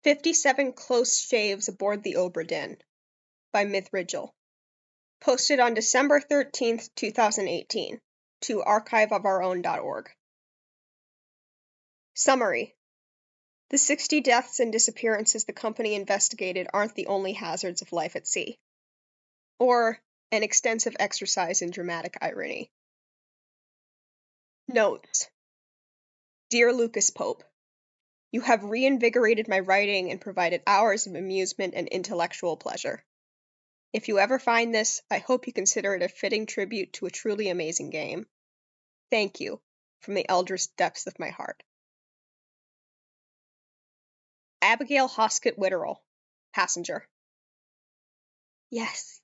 57 Close Shaves Aboard the Obra Dinn by Mithrigil. Posted on December 13th, 2018 to archiveofourown.org. Summary. The 60 deaths and disappearances the company investigated aren't the only hazards of life at sea. Or an extensive exercise in dramatic irony. Notes. Dear Lucas Pope, you have reinvigorated my writing and provided hours of amusement and intellectual pleasure. If you ever find this, I hope you consider it a fitting tribute to a truly amazing game. Thank you, from the eldest depths of my heart. Abigail Hoskett Witterell, passenger. Yes.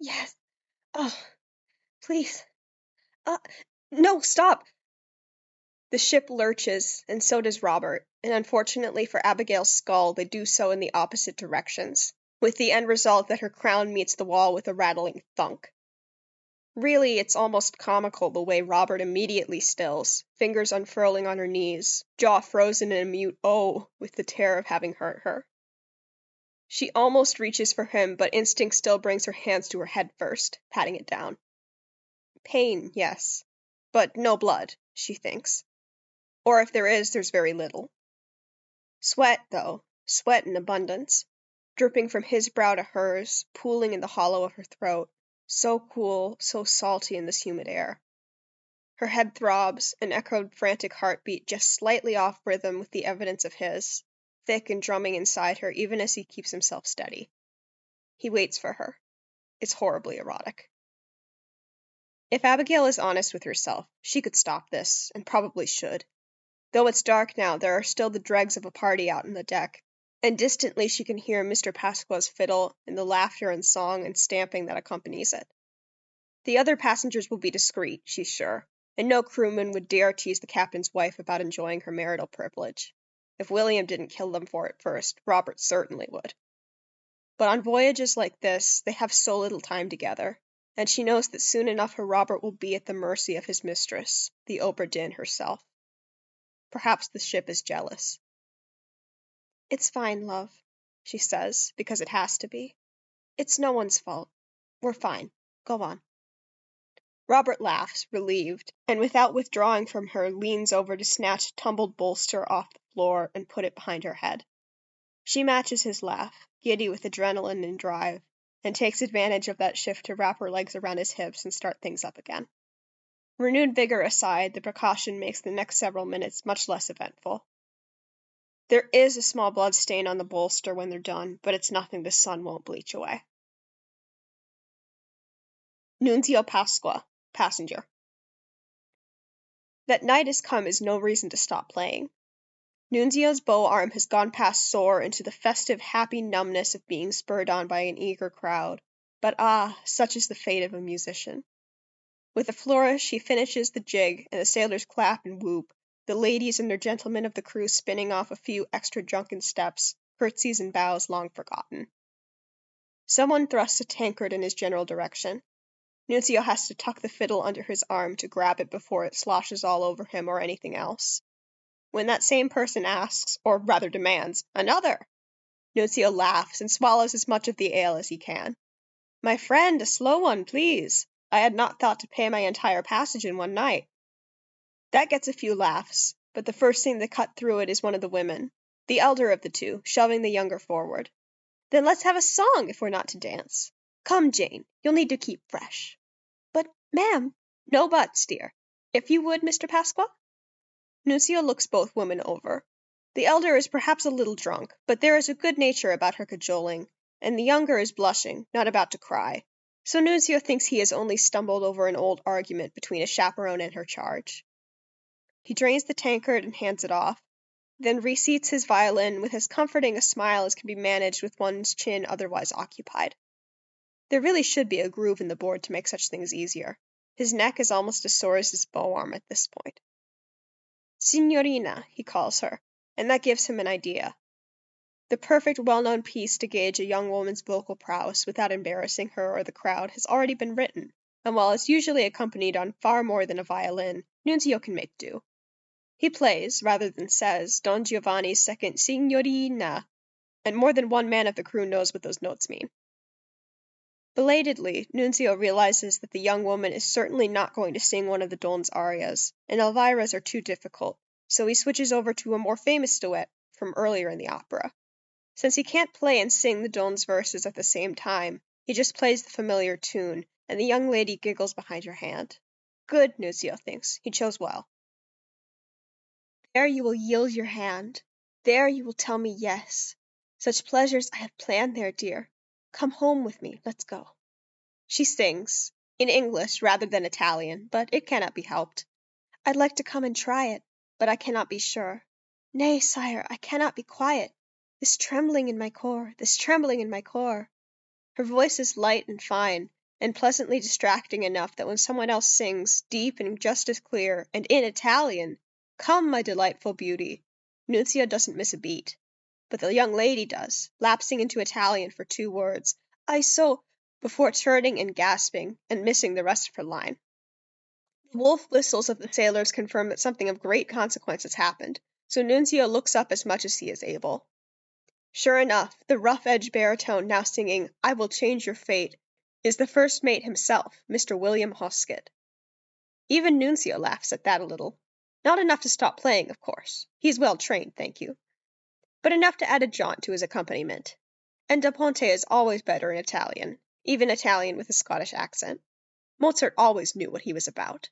Oh, please. No, stop! The ship lurches, and so does Robert, and unfortunately for Abigail's skull, they do so in the opposite directions, with the end result that her crown meets the wall with a rattling thunk. Really, it's almost comical the way Robert immediately stills, fingers unfurling on her knees, jaw frozen in a mute "oh" with the terror of having hurt her. She almost reaches for him, but instinct still brings her hands to her head first, patting it down. Pain, yes, but no blood, she thinks. Or if there is, there's very little. Sweat, though, sweat in abundance, dripping from his brow to hers, pooling in the hollow of her throat, so cool, so salty in this humid air. Her head throbs, an echoed frantic heartbeat just slightly off rhythm with the evidence of his, thick and drumming inside her even as he keeps himself steady. He waits for her. It's horribly erotic. If Abigail is honest with herself, she could stop this, and probably should. Though it's dark now, there are still the dregs of a party out on the deck, and distantly she can hear Mr. Pasqua's fiddle and the laughter and song and stamping that accompanies it. The other passengers will be discreet, she's sure, and no crewman would dare tease the captain's wife about enjoying her marital privilege. If William didn't kill them for it first, Robert certainly would. But on voyages like this, they have so little time together, and she knows that soon enough her Robert will be at the mercy of his mistress, the Obra Dinn herself. Perhaps the ship is jealous. It's fine, love, she says, because it has to be. It's no one's fault. We're fine. Go on. Robert laughs, relieved, and without withdrawing from her, leans over to snatch a tumbled bolster off the floor and put it behind her head. She matches his laugh, giddy with adrenaline and drive, and takes advantage of that shift to wrap her legs around his hips and start things up again. Renewed vigor aside, the precaution makes the next several minutes much less eventful. There is a small blood stain on the bolster when they're done, but it's nothing the sun won't bleach away. Nunzio Pasqua, passenger. That night has come is no reason to stop playing. Nunzio's bow arm has gone past sore into the festive, happy numbness of being spurred on by an eager crowd. But such is the fate of a musician. With a flourish, he finishes the jig, and the sailors clap and whoop, the ladies and their gentlemen of the crew spinning off a few extra drunken steps, curtsies and bows long forgotten. Someone thrusts a tankard in his general direction. Nunzio has to tuck the fiddle under his arm to grab it before it sloshes all over him or anything else. When that same person asks, or rather demands, "Another!" Nunzio laughs and swallows as much of the ale as he can. "My friend, a slow one, please. I had not thought to pay my entire passage in one night." That gets a few laughs, but the first thing to cut through it is one of the women, the elder of the two, shoving the younger forward. "Then let's have a song if we're not to dance. Come, Jane, you'll need to keep fresh." "But, ma'am—" "No buts, dear. If you would, Mr. Pasqua?" Nunzio looks both women over. The elder is perhaps a little drunk, but there is a good nature about her cajoling, and the younger is blushing, not about to cry. So Nunzio thinks he has only stumbled over an old argument between a chaperone and her charge. He drains the tankard and hands it off, then reseats his violin with as comforting a smile as can be managed with one's chin otherwise occupied. There really should be a groove in the board to make such things easier. His neck is almost as sore as his bow arm at this point. Signorina, he calls her, and that gives him an idea. The perfect well-known piece to gauge a young woman's vocal prowess without embarrassing her or the crowd has already been written, and while it's usually accompanied on far more than a violin, Nunzio can make do. He plays, rather than says, Don Giovanni's second Signorina, and more than one man of the crew knows what those notes mean. Belatedly, Nunzio realizes that the young woman is certainly not going to sing one of the Don's arias, and Elvira's are too difficult, so he switches over to a more famous duet from earlier in the opera. Since he can't play and sing the Don's verses at the same time, he just plays the familiar tune, and the young lady giggles behind her hand. Good, Nunzio thinks. He chose well. There you will yield your hand. There you will tell me yes. Such pleasures I have planned there, dear. Come home with me. Let's go. She sings, in English rather than Italian, but it cannot be helped. I'd like to come and try it, but I cannot be sure. Nay, sire, I cannot be quiet. This trembling in my core, this trembling in my core. Her voice is light and fine, and pleasantly distracting enough that when someone else sings, deep and just as clear, and in Italian, "Come, my delightful beauty," Nunzio doesn't miss a beat. But the young lady does, lapsing into Italian for 2 words, "I so," before turning and gasping, and missing the rest of her line. The wolf whistles of the sailors confirm that something of great consequence has happened, so Nunzio looks up as much as he is able. Sure enough, the rough-edged baritone now singing "I Will Change Your Fate" is the first mate himself, Mr. William Hoskett. Even Nunzio laughs at that a little. Not enough to stop playing, of course. He's well trained, thank you. But enough to add a jaunt to his accompaniment. And Da Ponte is always better in Italian, even Italian with a Scottish accent. Mozart always knew what he was about.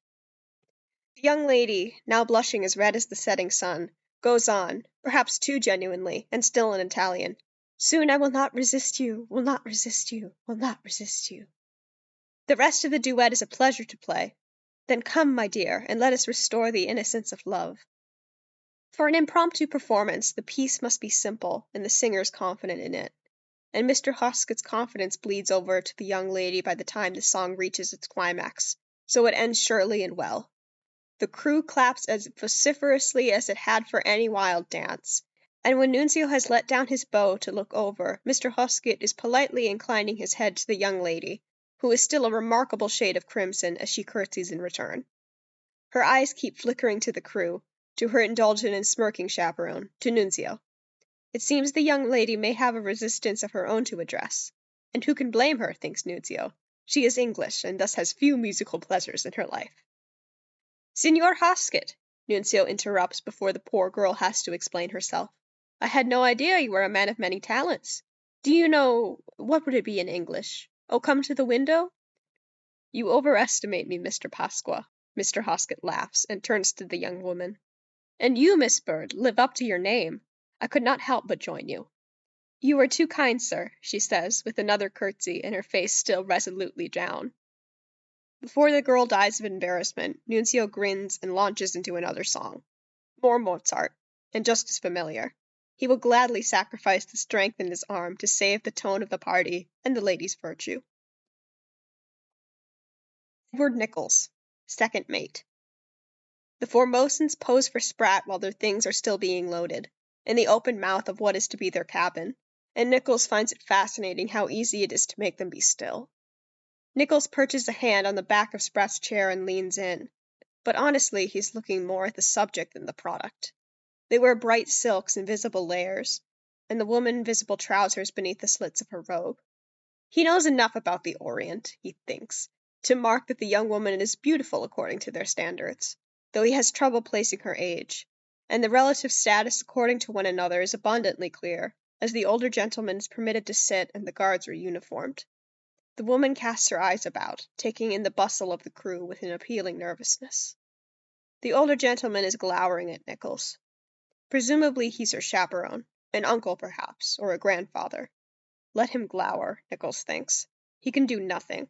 The young lady, now blushing as red as the setting sun, goes on, perhaps too genuinely, and still in Italian. Soon I will not resist you, will not resist you, will not resist you. The rest of the duet is a pleasure to play. Then come, my dear, and let us restore the innocence of love. For an impromptu performance, the piece must be simple, and the singers confident in it. And Mr. Hoskett's confidence bleeds over to the young lady by the time the song reaches its climax, so it ends surely and well. The crew claps as vociferously as it had for any wild dance, and when Nunzio has let down his bow to look over, Mr. Hoskett is politely inclining his head to the young lady, who is still a remarkable shade of crimson as she curtsies in return. Her eyes keep flickering to the crew, to her indulgent and smirking chaperone, to Nunzio. It seems the young lady may have a resistance of her own to address, and who can blame her, thinks Nunzio. She is English, and thus has few musical pleasures in her life. Signor Hoskett, Nunzio interrupts before the poor girl has to explain herself. I had no idea you were a man of many talents. Do you know, what would it be in English? Oh, come to the window? You overestimate me, Mr. Pasqua. Mr. Hoskett laughs and turns to the young woman. And you, Miss Bird, live up to your name. I could not help but join you. You are too kind, sir, she says, with another curtsy and her face still resolutely down. Before the girl dies of embarrassment, Nunzio grins and launches into another song. More Mozart, and just as familiar. He will gladly sacrifice the strength in his arm to save the tone of the party and the lady's virtue. Edward Nichols, second mate. The Formosans pose for Spratt while their things are still being loaded, in the open mouth of what is to be their cabin, and Nichols finds it fascinating how easy it is to make them be still. Nichols perches a hand on the back of Spratt's chair and leans in, but honestly he's looking more at the subject than the product. They wear bright silks in visible layers, and the woman visible trousers beneath the slits of her robe. He knows enough about the Orient, he thinks, to mark that the young woman is beautiful according to their standards, though he has trouble placing her age, and the relative status according to one another is abundantly clear, as the older gentleman is permitted to sit and the guards are uniformed. The woman casts her eyes about, taking in the bustle of the crew with an appealing nervousness. The older gentleman is glowering at Nichols. Presumably he's her chaperone, an uncle perhaps, or a grandfather. Let him glower, Nichols thinks. He can do nothing.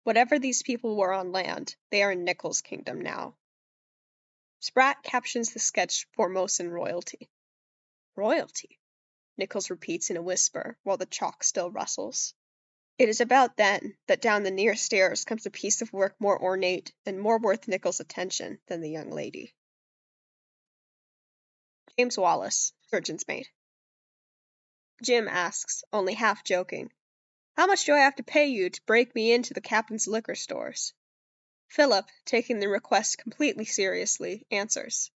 Whatever these people were on land, they are in Nichols' kingdom now. Spratt captions the sketch Formosan royalty. Royalty, Nichols repeats in a whisper, while the chalk still rustles. It is about then that down the near stairs comes a piece of work more ornate and more worth Nichols' attention than the young lady. James Wallace, surgeon's mate. Jim asks, only half joking, "How much do I have to pay you to break me into the captain's liquor stores?" Philip, taking the request completely seriously, answers,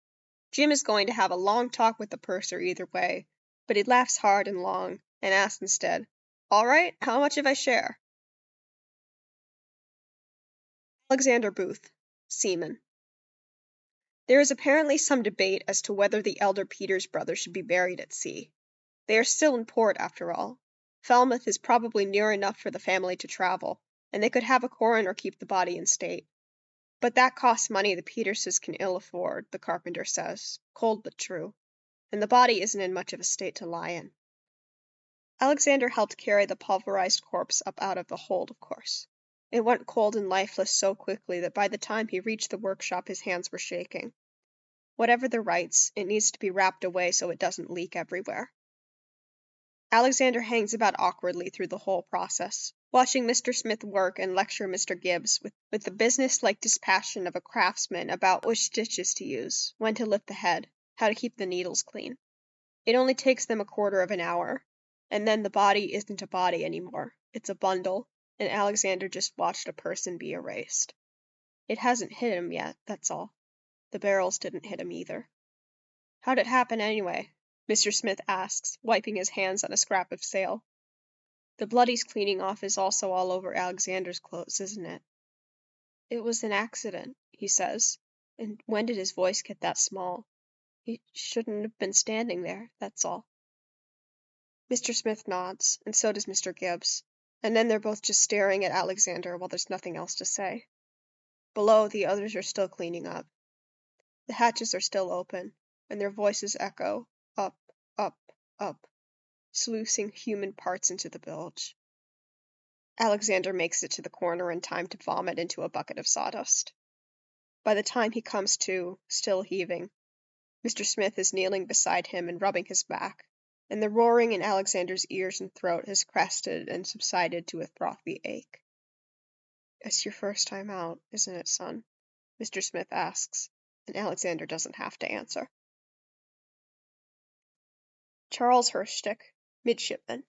"Jim is going to have a long talk with the purser either way, but he laughs hard and long, and asks instead, "All right, how much if I share?" Alexander Booth, seaman. There is apparently some debate as to whether the elder Peter's brother should be buried at sea. They are still in port, after all. Falmouth is probably near enough for the family to travel, and they could have a coroner keep the body in state. But that costs money the Peterses can ill afford, the carpenter says, cold but true, and the body isn't in much of a state to lie in. Alexander helped carry the pulverized corpse up out of the hold, of course. It went cold and lifeless so quickly that by the time he reached the workshop his hands were shaking. Whatever the rites, it needs to be wrapped away so it doesn't leak everywhere. Alexander hangs about awkwardly through the whole process, watching Mr. Smith work and lecture Mr. Gibbs with the business-like dispassion of a craftsman about which stitches to use, when to lift the head, how to keep the needles clean. It only takes them a quarter of an hour, and then the body isn't a body anymore. It's a bundle, and Alexander just watched a person be erased. It hasn't hit him yet, that's all. The barrels didn't hit him either. How'd it happen anyway? Mr. Smith asks, wiping his hands on a scrap of sail. The blood he's cleaning off is also all over Alexander's clothes, isn't it? It was an accident, he says. And when did his voice get that small? He shouldn't have been standing there, that's all. Mr. Smith nods, and so does Mr. Gibbs, and then they're both just staring at Alexander while there's nothing else to say. Below, the others are still cleaning up. The hatches are still open, and their voices echo, up, up, up, sluicing human parts into the bilge. Alexander makes it to the corner in time to vomit into a bucket of sawdust. By the time he comes to, still heaving, Mr. Smith is kneeling beside him and rubbing his back, and the roaring in Alexander's ears and throat has crested and subsided to a frothy ache. "It's your first time out, isn't it, son?" Mr. Smith asks, and Alexander doesn't have to answer. Charles Hurstick, midshipman.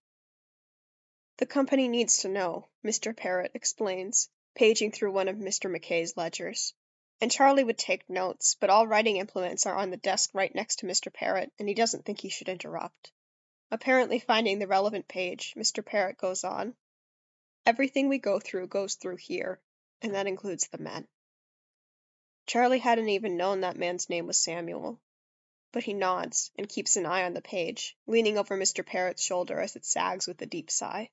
"The company needs to know," Mr. Parrott explains, paging through one of Mr. Mackay's ledgers. And Charlie would take notes, but all writing implements are on the desk right next to Mr. Parrott, and he doesn't think he should interrupt. Apparently finding the relevant page, Mr. Parrott goes on. "Everything we go through goes through here, and that includes the men." Charlie hadn't even known that man's name was Samuel. But he nods and keeps an eye on the page, leaning over Mr. Parrott's shoulder as it sags with a deep sigh.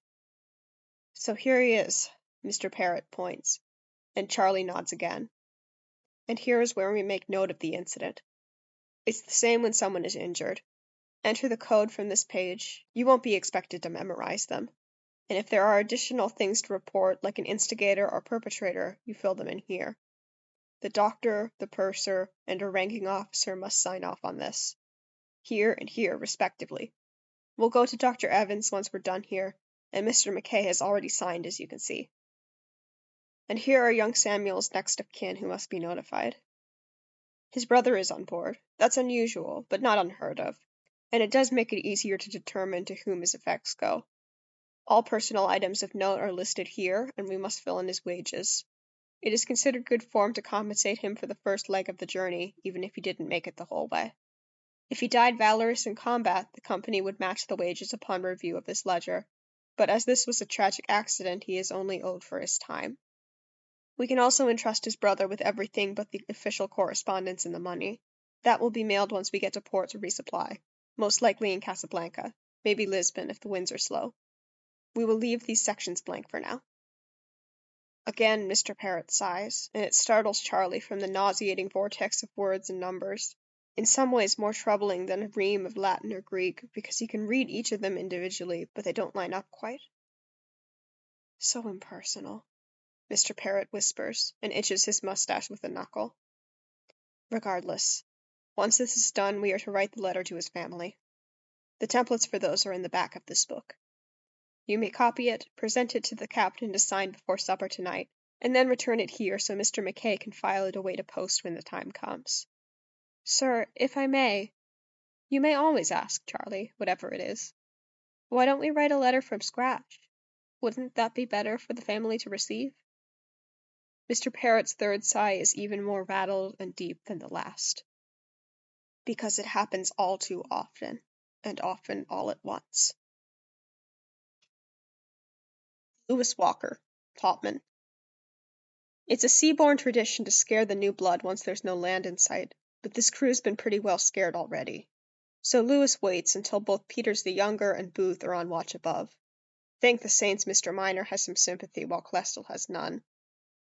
"So here he is," Mr. Parrott points, and Charlie nods again. "And here is where we make note of the incident. It's the same when someone is injured. Enter the code from this page. You won't be expected to memorize them. And if there are additional things to report, like an instigator or perpetrator, you fill them in here. The doctor, the purser, and a ranking officer must sign off on this. Here and here, respectively. We'll go to Dr. Evans once we're done here, and Mr. Mackay has already signed, as you can see. And here are young Samuel's next of kin who must be notified. His brother is on board. That's unusual, but not unheard of, and it does make it easier to determine to whom his effects go. All personal items of note are listed here, and we must fill in his wages. It is considered good form to compensate him for the first leg of the journey, even if he didn't make it the whole way. If he died valorous in combat, the company would match the wages upon review of this ledger, but as this was a tragic accident, he is only owed for his time. We can also entrust his brother with everything but the official correspondence and the money. That will be mailed once we get to port to resupply, most likely in Casablanca, maybe Lisbon if the winds are slow. We will leave these sections blank for now." Again Mr. Parrott sighs, and it startles Charlie from the nauseating vortex of words and numbers, in some ways more troubling than a ream of Latin or Greek, because he can read each of them individually, but they don't line up quite. "So impersonal," Mr. Parrott whispers, and itches his mustache with a knuckle. "Regardless, once this is done, we are to write the letter to his family. The templates for those are in the back of this book. You may copy it, present it to the captain to sign before supper tonight, and then return it here so Mr. Mackay can file it away to post when the time comes." "Sir, if I may—" "You may always ask, Charlie, whatever it is. Why don't we write a letter from scratch? Wouldn't that be better for the family to receive?" Mr. Parrott's third sigh is even more rattled and deep than the last. "Because it happens all too often. and often all at once. Lewis Walker, Topman. It's a seaborne tradition to scare the new blood once there's no land in sight, but this crew's been pretty well scared already. So Lewis waits until both Peters the Younger and Booth are on watch above. Thank the saints Mr. Miner has some sympathy while Clestel has none.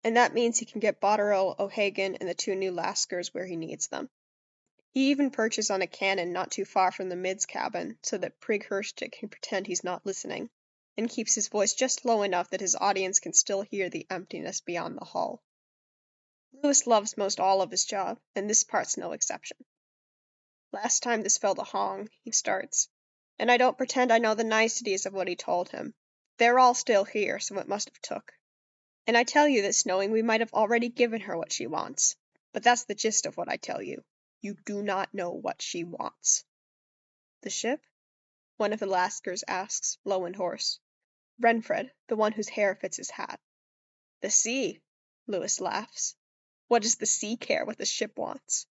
And that means he can get Botterill, O'Hagan, and the two new Lascars where he needs them. He even perches on a cannon not too far from the mid's cabin, so that Prig Hershtick can pretend he's not listening, and keeps his voice just low enough that his audience can still hear the emptiness beyond the hull. Lewis loves most all of his job, and this part's no exception. Last time this fell to Hong, he starts, and I don't pretend I know the niceties of what he told him. They're all still here, so it must have took. And I tell you this knowing we might have already given her what she wants. But that's the gist of what I tell you. You do not know what she wants. The ship? One of the Lascars asks, low and hoarse. Renfred, the one whose hair fits his hat. The sea, Lewis laughs. What does the sea care what the ship wants?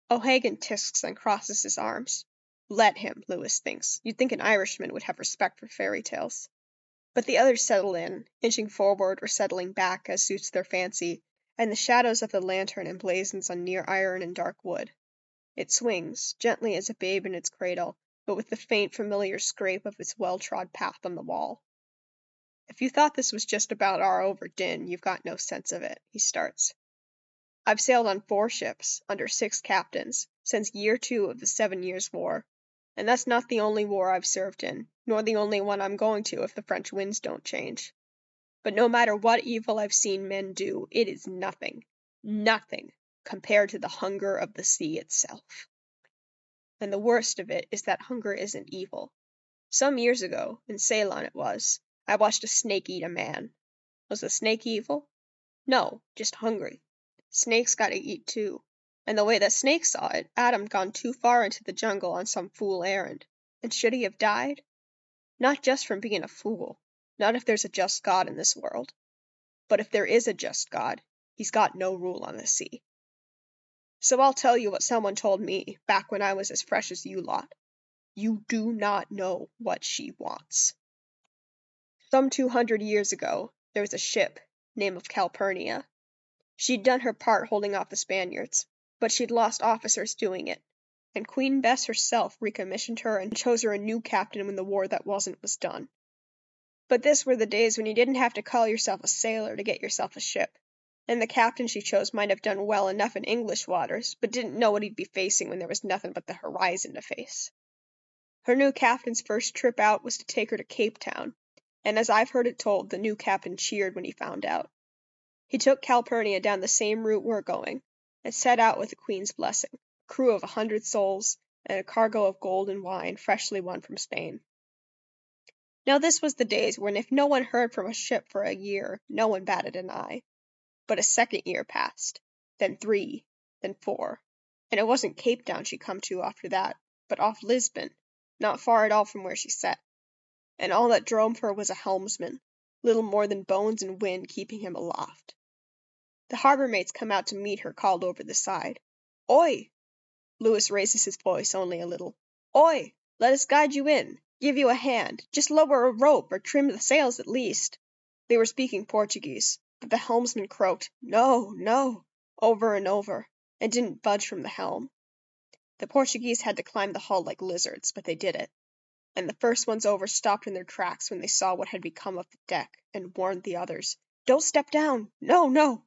O'Hagan tisks and crosses his arms. Let him, Lewis thinks. You'd think an Irishman would have respect for fairy tales. But the others settle in, inching forward or settling back as suits their fancy, and the shadows of the lantern emblazons on near iron and dark wood. It swings, gently as a babe in its cradle, but with the faint familiar scrape of its well-trod path on the wall. If you thought this was just about our Obra Dinn, you've got no sense of it, he starts. I've sailed on 4 ships, under 6 captains, since year 2 of the 7 Years' War, and that's not the only war I've served in, nor the only one I'm going to if the French winds don't change. But no matter what evil I've seen men do, it is nothing, compared to the hunger of the sea itself. And the worst of it is that hunger isn't evil. Some years ago, in Ceylon it was, I watched a snake eat a man. Was the snake evil? No, just hungry. Snakes gotta eat too. And the way the snake saw it, Adam'd gone too far into the jungle on some fool errand. And should he have died? Not just from being a fool. Not if there's a just God in this world. But if there is a just God, he's got no rule on the sea. So I'll tell you what someone told me back when I was as fresh as you lot. You do not know what she wants. Some 200 years ago, there was a ship, name of Calpurnia. She'd done her part holding off the Spaniards, but she'd lost officers doing it, and Queen Bess herself recommissioned her and chose her a new captain when the war that wasn't was done. But this were the days when you didn't have to call yourself a sailor to get yourself a ship, and the captain she chose might have done well enough in English waters, but didn't know what he'd be facing when there was nothing but the horizon to face. Her new captain's first trip out was to take her to Cape Town, and as I've heard it told, the new captain cheered when he found out. He took Calpurnia down the same route we're going, and set out with the Queen's blessing, a crew of 100 souls, and a cargo of gold and wine freshly won from Spain. Now this was the days when if no one heard from a ship for a year, no one batted an eye. But a second year passed, then 3, then 4, and it wasn't Cape Town she come to after that, but off Lisbon, not far at all from where she set. And all that drove her was a helmsman, little more than bones and wind keeping him aloft. The harbor mates come out to meet her called over the side. Oi! Lewis raises his voice only a little. Oi! Let us guide you in, give you a hand, just lower a rope or trim the sails at least. They were speaking Portuguese, but the helmsman croaked, No, no, over and over, and didn't budge from the helm. The Portuguese had to climb the hull like lizards, but they did it. And the first ones over stopped in their tracks when they saw what had become of the deck, and warned the others, Don't step down! No, no!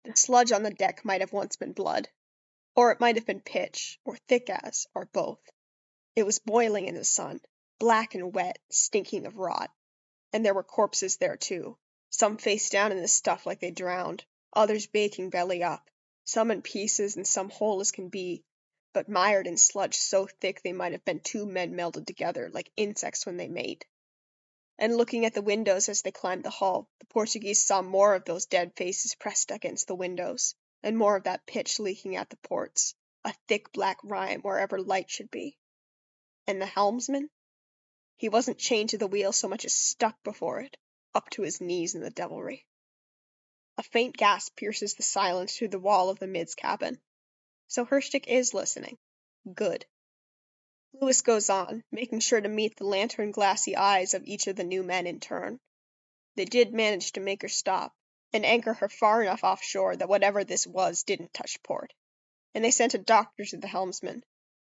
The sludge on the deck might have once been blood, or it might have been pitch, or thick as, or both. It was boiling in the sun, black and wet, stinking of rot. And there were corpses there too, some face down in the stuff like they drowned, others baking belly up, some in pieces and some whole as can be, but mired in sludge so thick they might have been 2 men melded together like insects when they mate. And looking at the windows as they climbed the hull, the Portuguese saw more of those dead faces pressed against the windows, and more of that pitch leaking at the ports, a thick black rime wherever light should be. And the helmsman? He wasn't chained to the wheel so much as stuck before it, up to his knees in the devilry. A faint gasp pierces the silence through the wall of the mid's cabin. So Hershtick is listening. Good. Lewis goes on, making sure to meet the lantern-glassy eyes of each of the new men in turn. They did manage to make her stop, and anchor her far enough offshore that whatever this was didn't touch port. And they sent a doctor to the helmsman,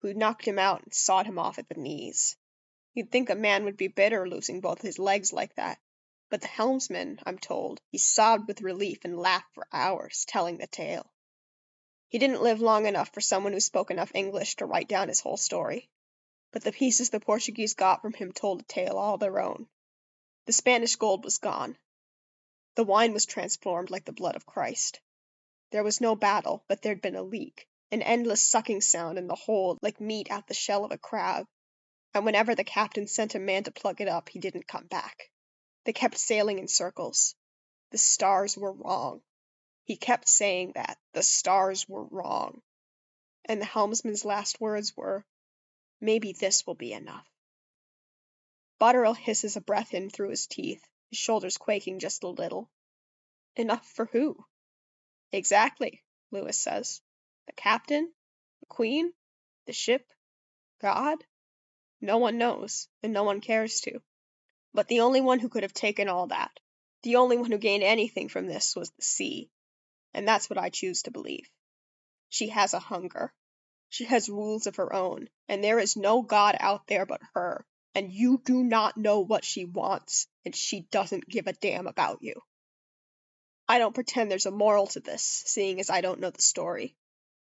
who knocked him out and sawed him off at the knees. You'd think a man would be bitter losing both his legs like that, but the helmsman, I'm told, he sobbed with relief and laughed for hours, telling the tale. He didn't live long enough for someone who spoke enough English to write down his whole story, but the pieces the Portuguese got from him told a tale all their own. The Spanish gold was gone. The wine was transformed like the blood of Christ. There was no battle, but there'd been a leak, an endless sucking sound in the hold like meat out the shell of a crab, and whenever the captain sent a man to plug it up, he didn't come back. They kept sailing in circles. The stars were wrong. He kept saying that. The stars were wrong. And the helmsman's last words were, "Maybe this will be enough." Botterill hisses a breath in through his teeth, his shoulders quaking just a little. Enough for who? Exactly, Lewis says. The captain? The queen? The ship? God? No one knows, and no one cares to. But the only one who could have taken all that, the only one who gained anything from this was the sea. And that's what I choose to believe. She has a hunger. She has rules of her own, and there is no God out there but her, and you do not know what she wants, and she doesn't give a damn about you. I don't pretend there's a moral to this, seeing as I don't know the story.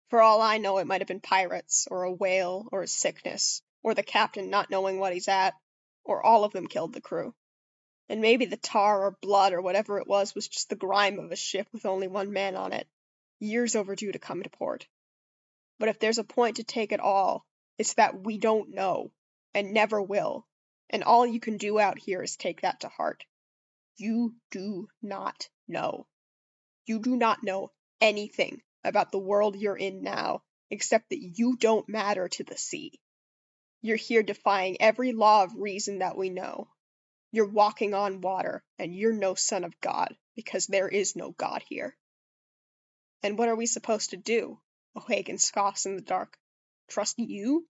For all I know, it might have been pirates, or a whale, or a sickness, or the captain not knowing what he's at, or all of them killed the crew. And maybe the tar or blood or whatever it was just the grime of a ship with only one man on it, years overdue to come to port. But if there's a point to take it all, it's that we don't know, and never will, and all you can do out here is take that to heart. You do not know. You do not know anything about the world you're in now, except that you don't matter to the sea. You're here defying every law of reason that we know. You're walking on water, and you're no son of God, because there is no God here. And what are we supposed to do? O'Hagan scoffs in the dark. Trust you?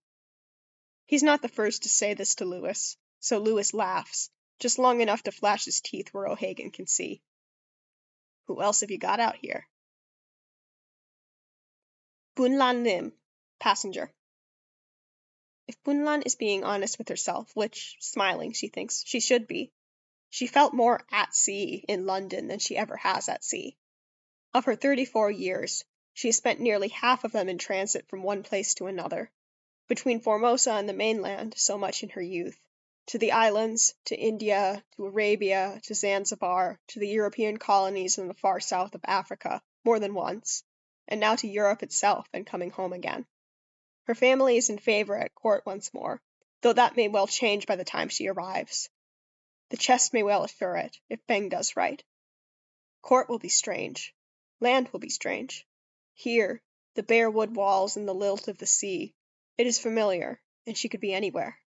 He's not the first to say this to Lewis, so Lewis laughs, just long enough to flash his teeth where O'Hagan can see. Who else have you got out here? Bunlan Lim, passenger. If Bunlan is being honest with herself, which, smiling, she thinks she should be, she felt more at sea in London than she ever has at sea. Of her 34 years, she has spent nearly half of them in transit from one place to another, between Formosa and the mainland so much in her youth, to the islands, to India, to Arabia, to Zanzibar, to the European colonies in the far south of Africa, more than once, and now to Europe itself and coming home again. Her family is in favor at court once more, though that may well change by the time she arrives. The chest may well assure it, if Beng does right. Court will be strange. Land will be strange. Here, the bare wood walls and the lilt of the sea, it is familiar, and she could be anywhere.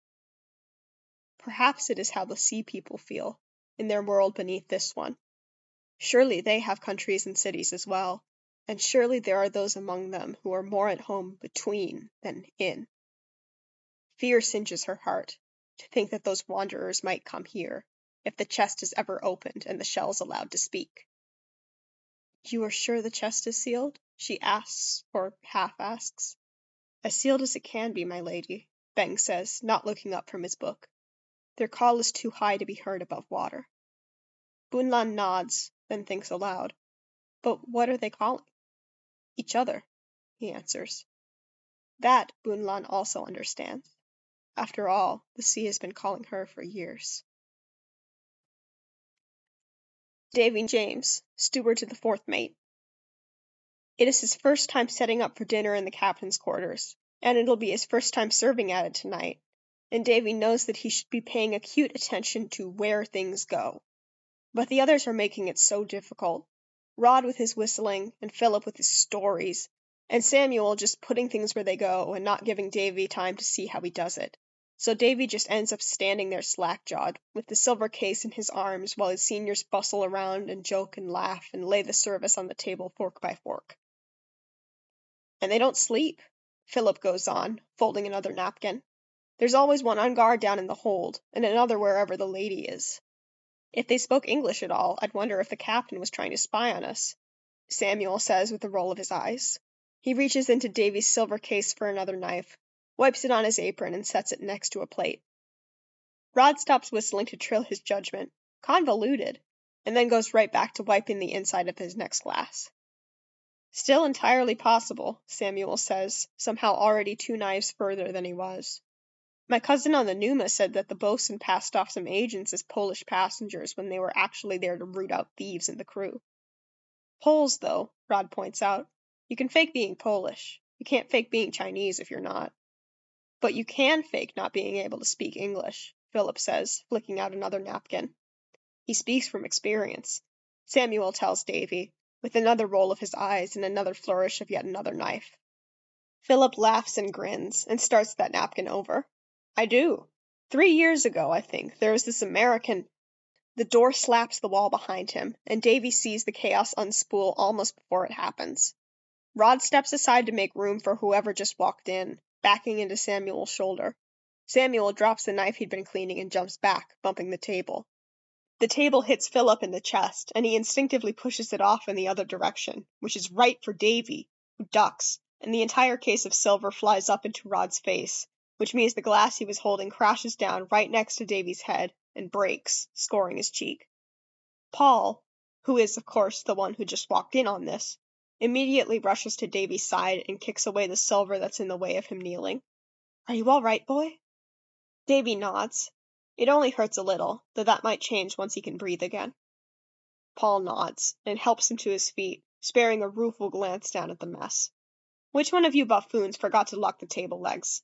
Perhaps it is how the sea people feel, in their world beneath this one. Surely they have countries and cities as well, and surely there are those among them who are more at home between than in. Fear singes her heart, to think that those wanderers might come here, if the chest is ever opened and the shells allowed to speak. You are sure the chest is sealed? She asks, or half-asks. As sealed as it can be, my lady, Beng says, not looking up from his book. Their call is too high to be heard above water. Bunlan nods, then thinks aloud. But what are they calling? Each other, he answers. That Bunlan also understands. After all, the sea has been calling her for years. Davy James, steward to the fourth mate. It is his first time setting up for dinner in the captain's quarters, and it'll be his first time serving at it tonight, and Davy knows that he should be paying acute attention to where things go. But the others are making it so difficult. Rod with his whistling, and Philip with his stories, and Samuel just putting things where they go and not giving Davy time to see how he does it. So Davy just ends up standing there slack-jawed, with the silver case in his arms while his seniors bustle around and joke and laugh and lay the service on the table fork by fork. And they don't sleep, Philip goes on, folding another napkin. There's always one on guard down in the hold, and another wherever the lady is. If they spoke English at all, I'd wonder if the captain was trying to spy on us, Samuel says with a roll of his eyes. He reaches into Davy's silver case for another knife, wipes it on his apron, and sets it next to a plate. Rod stops whistling to trill his judgment, convoluted, and then goes right back to wiping the inside of his next glass. Still entirely possible, Samuel says, somehow already 2 knives further than he was. My cousin on the Numa said that the bosun passed off some agents as Polish passengers when they were actually there to root out thieves in the crew. Poles, though, Rod points out. You can fake being Polish. You can't fake being Chinese if you're not. But you can fake not being able to speak English, Philip says, flicking out another napkin. He speaks from experience, Samuel tells Davy, with another roll of his eyes and another flourish of yet another knife. Philip laughs and grins, and starts that napkin over. I do. 3 years ago, I think, there was this American. The door slaps the wall behind him, and Davy sees the chaos unspool almost before it happens. Rod steps aside to make room for whoever just walked in, backing into Samuel's shoulder. Samuel drops the knife he'd been cleaning and jumps back, bumping the table. The table hits Philip in the chest, and he instinctively pushes it off in the other direction, which is right for Davy, who ducks, and the entire case of silver flies up into Rod's face, which means the glass he was holding crashes down right next to Davy's head and breaks, scoring his cheek. Paul, who is, of course, the one who just walked in on this, immediately rushes to Davy's side and kicks away the silver that's in the way of him kneeling. Are you all right, boy? Davy nods. It only hurts a little, though that might change once he can breathe again. Paul nods, and helps him to his feet, sparing a rueful glance down at the mess. Which one of you buffoons forgot to lock the table legs?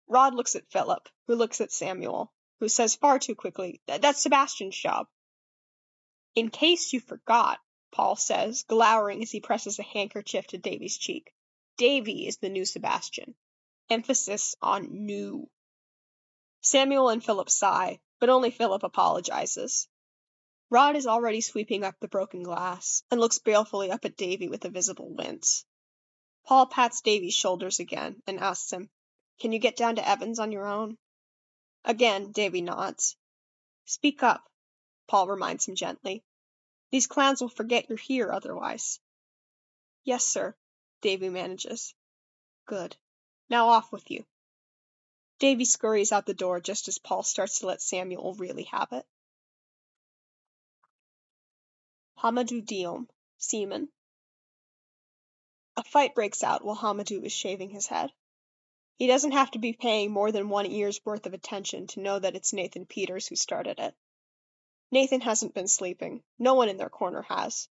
Rod looks at Philip, who looks at Samuel, who says far too quickly, That's Sebastian's job. In case you forgot, Paul says, glowering as he presses a handkerchief to Davy's cheek. Davy is the new Sebastian. Emphasis on new. Samuel and Philip sigh, but only Philip apologizes. Rod is already sweeping up the broken glass, and looks balefully up at Davy with a visible wince. Paul pats Davy's shoulders again, and asks him, Can you get down to Evans on your own? Again, Davy nods. Speak up, Paul reminds him gently. These clowns will forget you're here otherwise. Yes, sir, Davy manages. Good. Now off with you. Davy scurries out the door just as Paul starts to let Samuel really have it. Hamadou Diom, seaman. A fight breaks out while Hamadou is shaving his head. He doesn't have to be paying more than 1 ear's worth of attention to know that it's Nathan Peters who started it. Nathan hasn't been sleeping. No one in their corner has.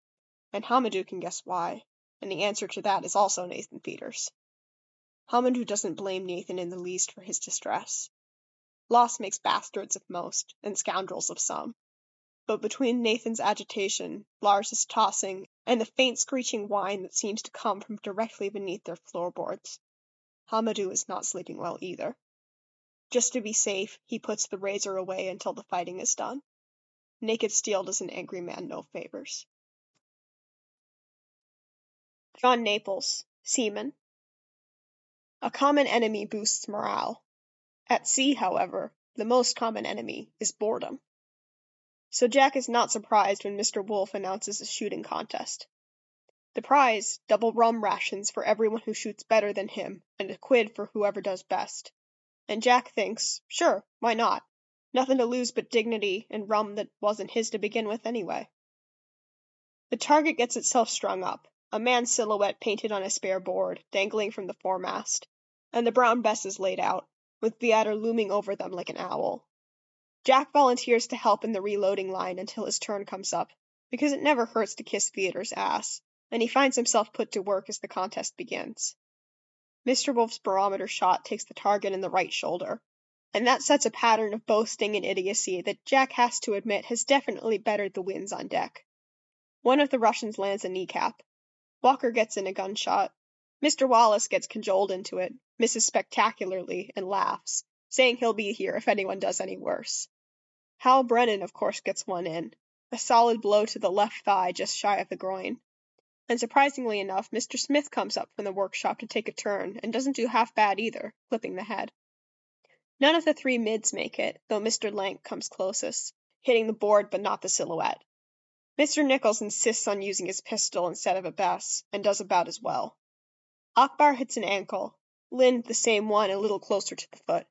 And Hamadou can guess why, and the answer to that is also Nathan Peters. Hamadou doesn't blame Nathan in the least for his distress. Loss makes bastards of most, and scoundrels of some. But between Nathan's agitation, Lars's tossing, and the faint screeching whine that seems to come from directly beneath their floorboards, Hamadou is not sleeping well either. Just to be safe, he puts the razor away until the fighting is done. Naked steel does an angry man no favors. John Naples, seaman. A common enemy boosts morale. At sea, however, the most common enemy is boredom. So Jack is not surprised when Mr. Wolf announces a shooting contest. The prize, double rum rations for everyone who shoots better than him, and a quid for whoever does best. And Jack thinks, sure, why not? Nothing to lose but dignity and rum that wasn't his to begin with anyway. The target gets itself strung up, a man's silhouette painted on a spare board, dangling from the foremast, and the brown Bess is laid out, with Beatter looming over them like an owl. Jack volunteers to help in the reloading line until his turn comes up, because it never hurts to kiss Theater's ass, and he finds himself put to work as the contest begins. Mr. Wolf's barometer shot takes the target in the right shoulder, and that sets a pattern of boasting and idiocy that Jack has to admit has definitely bettered the winds on deck. One of the Russians lands a kneecap. Walker gets in a gunshot. Mr. Wallace gets cajoled into it, misses spectacularly, and laughs, saying he'll be here if anyone does any worse. Hal Brennan, of course, gets one in, a solid blow to the left thigh just shy of the groin. And surprisingly enough, Mr. Smith comes up from the workshop to take a turn, and doesn't do half bad either, clipping the head. None of the three mids make it, though Mr. Lank comes closest, hitting the board but not the silhouette. Mr. Nichols insists on using his pistol instead of a Bess, and does about as well. Akbar hits an ankle, Lind the same one a little closer to the foot.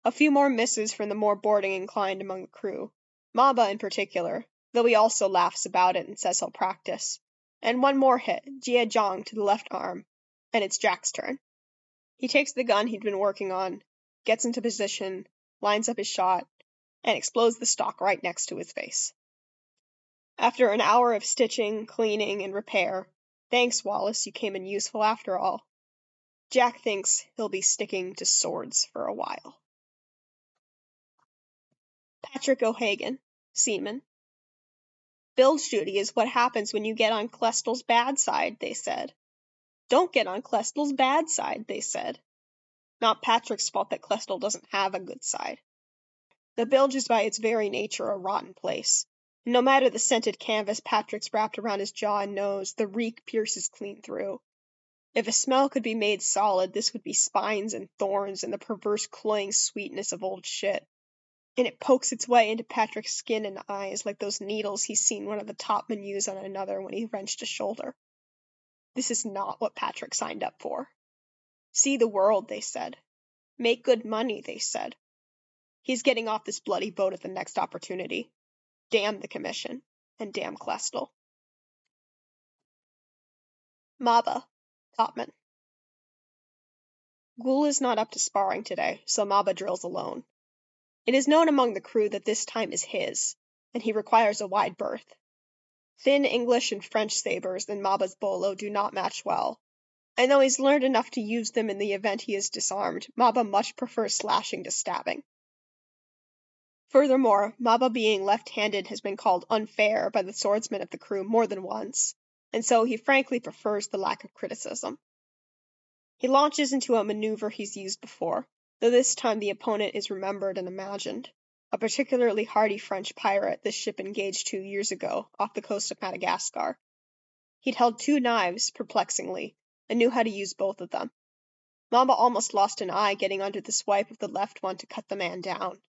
A few more misses from the more boarding inclined among the crew, Maba in particular, though he also laughs about it and says he'll practice. And one more hit, Jia Zhang to the left arm, and it's Jack's turn. He takes the gun he'd been working on, gets into position, lines up his shot, and explodes the stock right next to his face. After an hour of stitching, cleaning, and repair, thanks, Wallace, you came in useful after all. Jack thinks he'll be sticking to swords for a while. Patrick O'Hagan, Seaman. Bilge duty is what happens when you get on Klestel's bad side, they said. Don't get on Klestel's bad side, they said. Not Patrick's fault that Klestel doesn't have a good side. The bilge is by its very nature a rotten place. No matter the scented canvas Patrick's wrapped around his jaw and nose, the reek pierces clean through. If a smell could be made solid, this would be spines and thorns and the perverse cloying sweetness of old shit. And it pokes its way into Patrick's skin and eyes like those needles he's seen one of the topmen use on another when he wrenched a shoulder. This is not what Patrick signed up for. See the world, they said. Make good money, they said. He's getting off this bloody boat at the next opportunity. Damn the commission, and damn Klestel. Maba, topman. Ghoul is not up to sparring today, so Maba drills alone. It is known among the crew that this time is his, and he requires a wide berth. Thin English and French sabers in Maba's bolo do not match well, and though he's learned enough to use them in the event he is disarmed, Maba much prefers slashing to stabbing. Furthermore, Maba being left-handed has been called unfair by the swordsmen of the crew more than once, and so he frankly prefers the lack of criticism. He launches into a maneuver he's used before, though this time the opponent is remembered and imagined, a particularly hardy French pirate this ship engaged 2 years ago off the coast of Madagascar. He'd held 2 knives, perplexingly, and knew how to use both of them. Maba almost lost an eye getting under the swipe of the left one to cut the man down.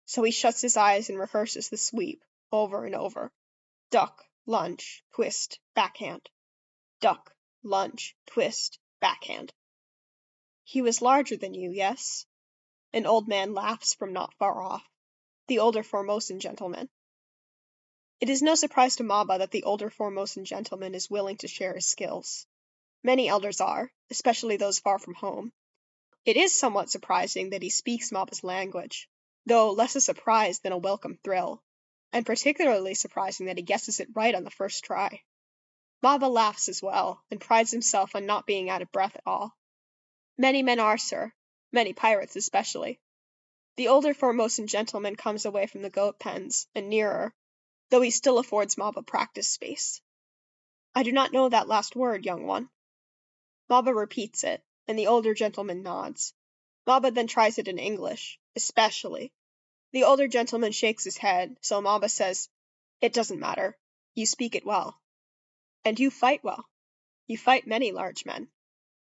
So he shuts his eyes and rehearses the sweep, over and over. Duck, lunge, twist, backhand. Duck, lunge, twist, backhand. He was larger than you, yes? An old man laughs from not far off. The older Formosan gentleman. It is no surprise to Maba that the older Formosan gentleman is willing to share his skills. Many elders are, especially those far from home. It is somewhat surprising that he speaks Maba's language, though less a surprise than a welcome thrill, and particularly surprising that he guesses it right on the first try. Maba laughs as well, and prides himself on not being out of breath at all. Many men are, sir, many pirates especially. The older Formosan gentleman comes away from the goat pens, and nearer, though he still affords Maba practice space. I do not know that last word, young one. Maba repeats it, and the older gentleman nods. Maba then tries it in English, especially. The older gentleman shakes his head, so Maba says, It doesn't matter. You speak it well. And you fight well. You fight many large men.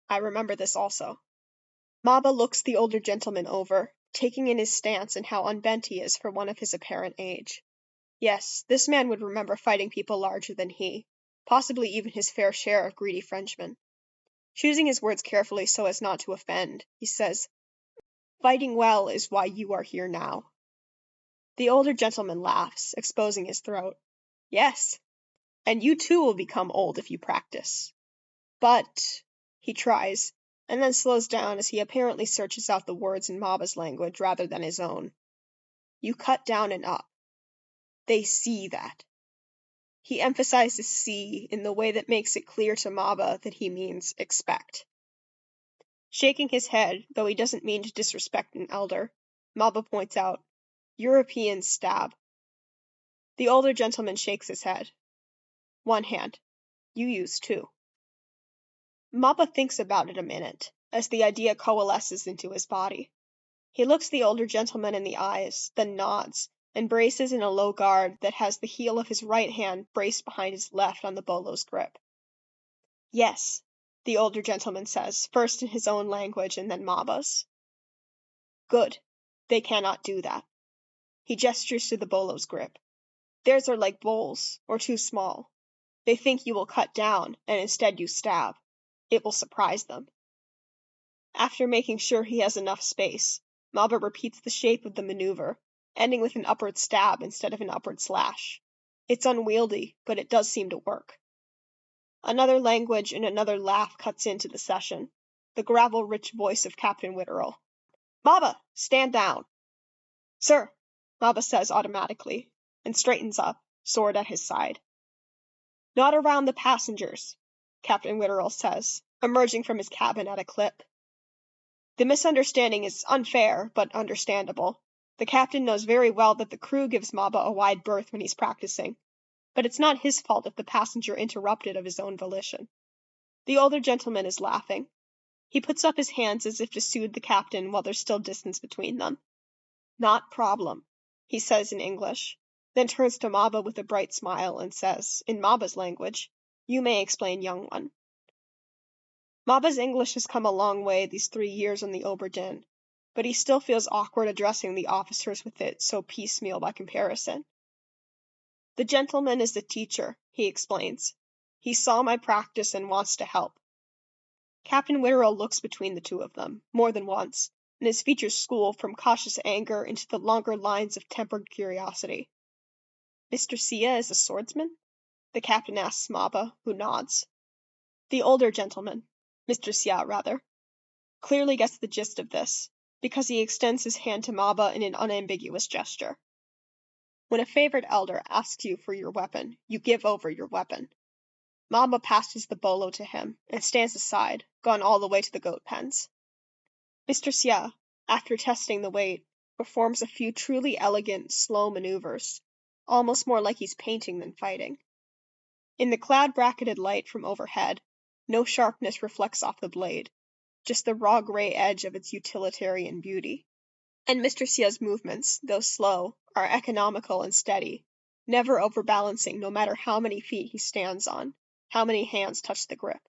I remember this also. Maba looks the older gentleman over, taking in his stance and how unbent he is for one of his apparent age. Yes, this man would remember fighting people larger than he, possibly even his fair share of greedy Frenchmen. Choosing his words carefully so as not to offend, he says, Fighting well is why you are here now. The older gentleman laughs, exposing his throat. Yes, and you too will become old if you practice. But, he tries, and then slows down as he apparently searches out the words in Maba's language rather than his own. You cut down and up. They see that. He emphasizes see in the way that makes it clear to Maba that he means expect. Shaking his head, though he doesn't mean to disrespect an elder, Maba points out, Europeans stab. The older gentleman shakes his head. One hand. You use two. Maba thinks about it a minute, as the idea coalesces into his body. He looks the older gentleman in the eyes, then nods, and braces in a low guard that has the heel of his right hand braced behind his left on the bolo's grip. Yes, the older gentleman says, first in his own language and then Maba's. Good, They cannot do that. He gestures to the bolo's grip. Theirs are like bowls, or too small. They think you will cut down, and instead you stab. It will surprise them. After making sure he has enough space, Maba repeats the shape of the maneuver, ending with an upward stab instead of an upward slash. It's unwieldy, but it does seem to work. Another language and another laugh cuts into the session. The gravel-rich voice of Captain Witterell. Maba, stand down. Sir, Maba says automatically, and straightens up, sword at his side. Not around the passengers, Captain Witterell says, emerging from his cabin at a clip. The misunderstanding is unfair, but understandable. The captain knows very well that the crew gives Maba a wide berth when he's practicing, but it's not his fault if the passenger interrupted of his own volition. The older gentleman is laughing. He puts up his hands as if to soothe the captain while there's still distance between them. Not problem, he says in English, then turns to Maba with a bright smile and says, in Maba's language, You may explain, young one. Maba's English has come a long way these 3 years on the Obra Dinn, but he still feels awkward addressing the officers with it so piecemeal by comparison. The gentleman is the teacher, he explains. He saw my practice and wants to help. Captain Witterell looks between the two of them, more than once, and his features school from cautious anger into the longer lines of tempered curiosity. Mr. Sia is a swordsman? The captain asks Maba, who nods. The older gentleman, Mr. Sia rather, clearly gets the gist of this, because he extends his hand to Maba in an unambiguous gesture. When a favored elder asks you for your weapon, you give over your weapon. Maba passes the bolo to him, and stands aside, gone all the way to the goat pens. Mr. Sia, after testing the weight, performs a few truly elegant, slow maneuvers, almost more like he's painting than fighting. In the cloud-bracketed light from overhead, no sharpness reflects off the blade, just the raw gray edge of its utilitarian beauty. And Mr. Sia's movements, though slow, are economical and steady, never overbalancing no matter how many feet he stands on, how many hands touch the grip.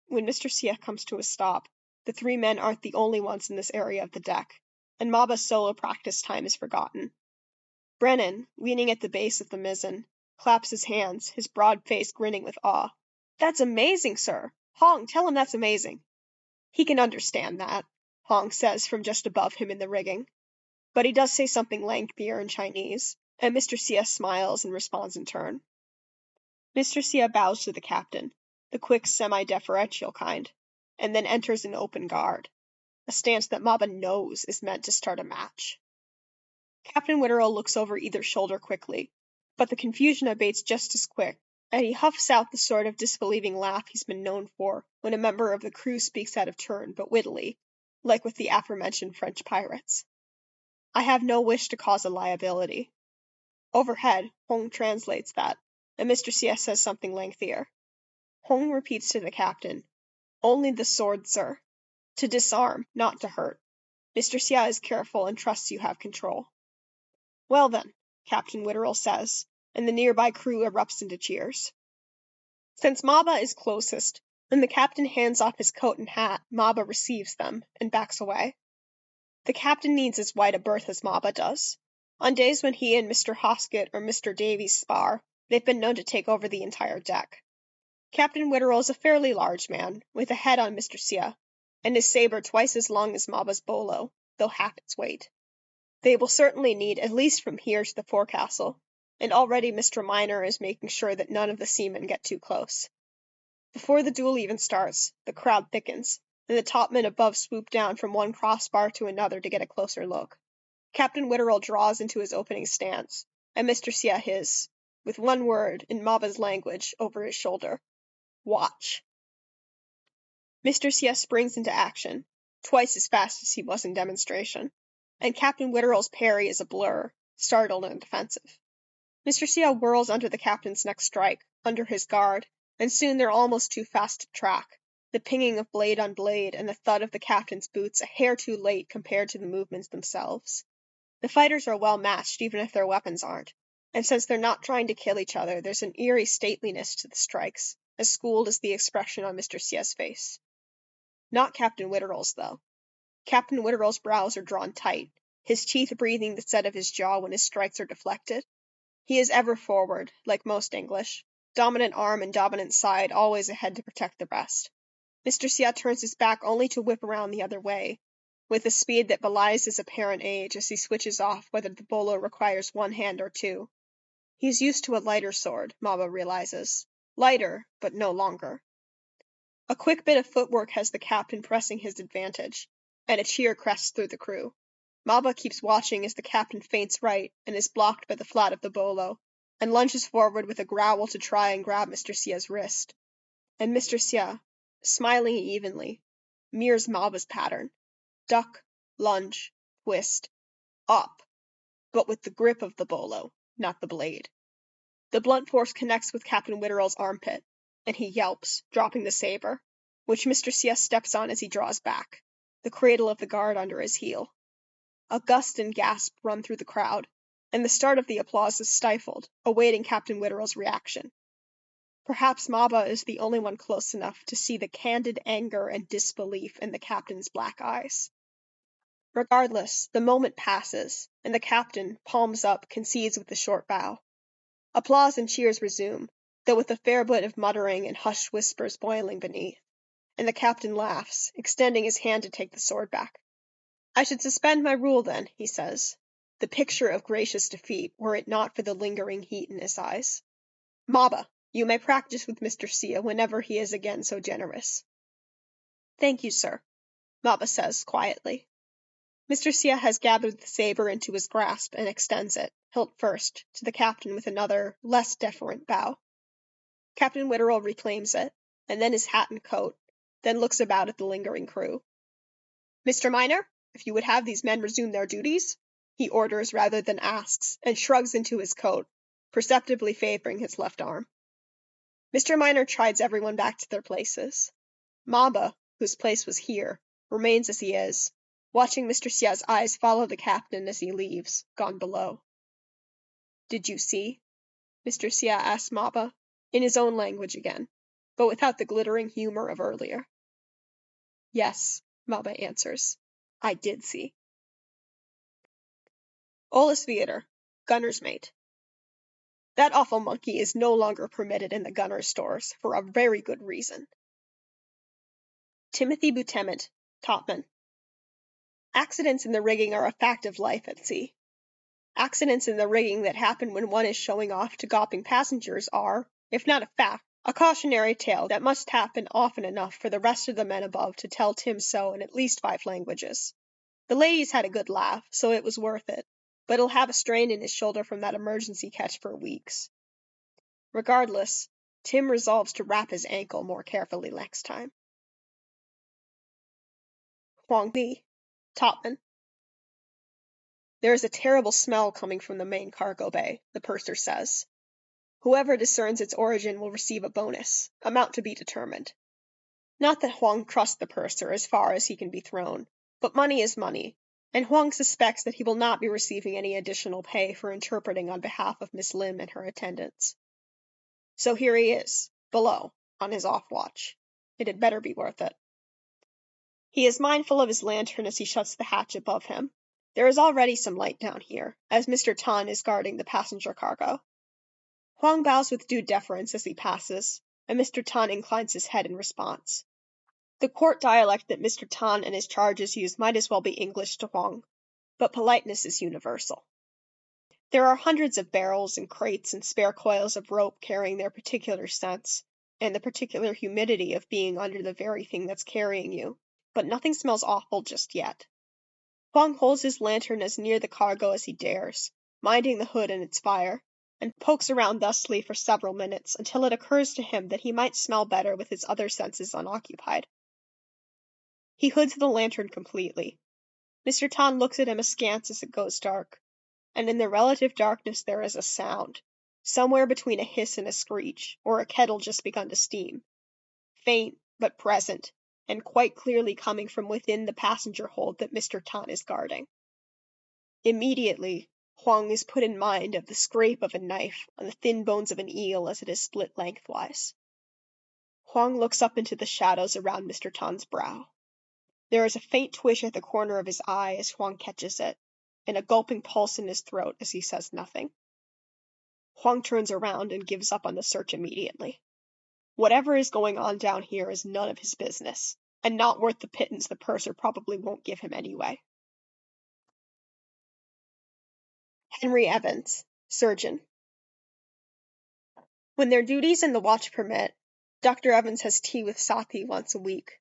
When Mr. Sia comes to a stop, the 3 men aren't the only ones in this area of the deck, and Maba's solo practice time is forgotten. Brennan, leaning at the base of the mizzen, claps his hands, his broad face grinning with awe. That's amazing, sir! Hong, tell him that's amazing. He can understand that, Hong says from just above him in the rigging. But he does say something lengthier in Chinese, and Mr. Sia smiles and responds in turn. Mr. Sia bows to the captain, the quick semi-deferential kind, and then enters an open guard, a stance that Maba knows is meant to start a match. Captain Witterell looks over either shoulder quickly, but the confusion abates just as quick, and he huffs out the sort of disbelieving laugh he's been known for when a member of the crew speaks out of turn, but wittily, like with the aforementioned French pirates. I have no wish to cause a liability. Overhead, Hong translates that, and Mr. Sia says something lengthier. Hong repeats to the captain, Only the sword, sir. To disarm, not to hurt. Mr. Sia is careful and trusts you have control. Well then, Captain Witterell says, and the nearby crew erupts into cheers. Since Maba is closest, when the captain hands off his coat and hat, Maba receives them and backs away. The captain needs as wide a berth as Maba does. On days when he and Mr. Hoskett or Mr. Davies spar, they've been known to take over the entire deck. Captain Witterell is a fairly large man, with a head on Mr. Sia, and his saber twice as long as Maba's bolo, though half its weight. They will certainly need at least from here to the forecastle, and already Mr. Miner is making sure that none of the seamen get too close. Before the duel even starts, the crowd thickens, and the topmen above swoop down from one crossbar to another to get a closer look. Captain Witterell draws into his opening stance, and Mr. Sia his, with one word, in Maba's language, over his shoulder. Watch. Mr. Sia springs into action, twice as fast as he was in demonstration, and Captain Witterell's parry is a blur, startled and defensive. Mr. Sia whirls under the captain's next strike, under his guard, and soon they're almost too fast to track, the pinging of blade on blade and the thud of the captain's boots a hair too late compared to the movements themselves. The fighters are well matched even if their weapons aren't, and since they're not trying to kill each other, there's an eerie stateliness to the strikes, as schooled as the expression on Mr. Sia's face. Not Captain Witterell's, though. Captain Witterell's brows are drawn tight, his teeth breathing the set of his jaw when his strikes are deflected. He is ever forward, like most English, dominant arm and dominant side always ahead to protect the rest. Mr. Xia turns his back only to whip around the other way, with a speed that belies his apparent age as he switches off whether the bolo requires one hand or two. He's used to a lighter sword, Maba realizes. Lighter, but no longer. A quick bit of footwork has the captain pressing his advantage, and a cheer crests through the crew. Maba keeps watching as the captain feints right and is blocked by the flat of the bolo, and lunges forward with a growl to try and grab Mr. Xia's wrist. And Mr. Xia, smiling evenly, mirrors Maba's pattern. Duck, lunge, twist, up, but with the grip of the bolo, not the blade. The blunt force connects with Captain Witterell's armpit, and he yelps, dropping the saber, which Mr. Xia steps on as he draws back, the cradle of the guard under his heel. A gust and gasp run through the crowd, and the start of the applause is stifled, awaiting Captain Witterell's reaction. Perhaps Maba is the only one close enough to see the candid anger and disbelief in the captain's black eyes. Regardless, the moment passes, and the captain, palms up, concedes with a short bow. Applause and cheers resume, though with a fair bit of muttering and hushed whispers boiling beneath, and the captain laughs, extending his hand to take the sword back. "I should suspend my rule then," he says, the picture of gracious defeat were it not for the lingering heat in his eyes. "Maba, you may practice with Mr. Xia whenever he is again so generous." "Thank you, sir," Maba says quietly. Mr. Xia has gathered the saber into his grasp and extends it, hilt first, to the captain with another, less deferent bow. Captain Witterell reclaims it, and then his hat and coat, then looks about at the lingering crew. "Mr. Miner, if you would have these men resume their duties," he orders rather than asks, and shrugs into his coat, perceptibly favoring his left arm. Mr. Miner chides everyone back to their places. Maba, whose place was here, remains as he is, watching Mr. Xia's eyes follow the captain as he leaves, gone below. "Did you see?" Mr. Xia asked Maba, in his own language again, but without the glittering humor of earlier. "Yes," Maba answers. "I did see." Olus Theater, gunner's mate. That awful monkey is no longer permitted in the gunner's stores, for a very good reason. Timothy Butemet, topman. Accidents in the rigging are a fact of life at sea. Accidents in the rigging that happen when one is showing off to gawping passengers are, if not a fact, a cautionary tale that must happen often enough for the rest of the men above to tell Tim so in at least 5 languages. The ladies had a good laugh, so it was worth it, but he'll have a strain in his shoulder from that emergency catch for weeks. Regardless, Tim resolves to wrap his ankle more carefully next time. Huang Li, topman. There is a terrible smell coming from the main cargo bay, the purser says. Whoever discerns its origin will receive a bonus, amount to be determined. Not that Huang trusts the purser as far as he can be thrown, but money is money, and Huang suspects that he will not be receiving any additional pay for interpreting on behalf of Miss Lim and her attendants. So here he is, below, on his off watch. It had better be worth it. He is mindful of his lantern as he shuts the hatch above him. There is already some light down here, as Mr. Tan is guarding the passenger cargo. Huang bows with due deference as he passes, and Mr. Tan inclines his head in response. The court dialect that Mr. Tan and his charges use might as well be English to Huang, but politeness is universal. There are hundreds of barrels and crates and spare coils of rope carrying their particular scents, and the particular humidity of being under the very thing that's carrying you, but nothing smells awful just yet. Huang holds his lantern as near the cargo as he dares, minding the hood and its fire, and pokes around thusly for several minutes until it occurs to him that he might smell better with his other senses unoccupied. He hoods the lantern completely. Mr. Tan looks at him askance as it goes dark, and in the relative darkness there is a sound, somewhere between a hiss and a screech, or a kettle just begun to steam. Faint, but present, and quite clearly coming from within the passenger hold that Mr. Tan is guarding. Immediately, Huang is put in mind of the scrape of a knife on the thin bones of an eel as it is split lengthwise. Huang looks up into the shadows around Mr. Tan's brow. There is a faint twitch at the corner of his eye as Huang catches it, and a gulping pulse in his throat as he says nothing. Huang turns around and gives up on the search immediately. Whatever is going on down here is none of his business, and not worth the pittance the purser probably won't give him anyway. Henry Evans, surgeon. When their duties and the watch permit, Dr. Evans has tea with Sati once a week.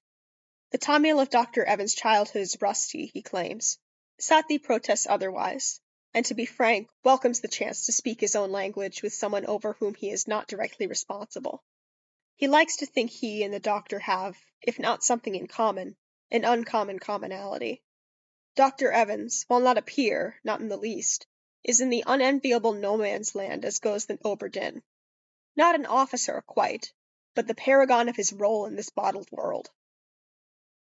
The Tamil of Dr. Evans' childhood is rusty, he claims. Sati protests otherwise, and to be frank, welcomes the chance to speak his own language with someone over whom he is not directly responsible. He likes to think he and the doctor have, if not something in common, an uncommon commonality. Dr. Evans, while not a peer, not in the least, is in the unenviable no-man's land as goes the Obra Dinn. Not an officer, quite, but the paragon of his role in this bottled world.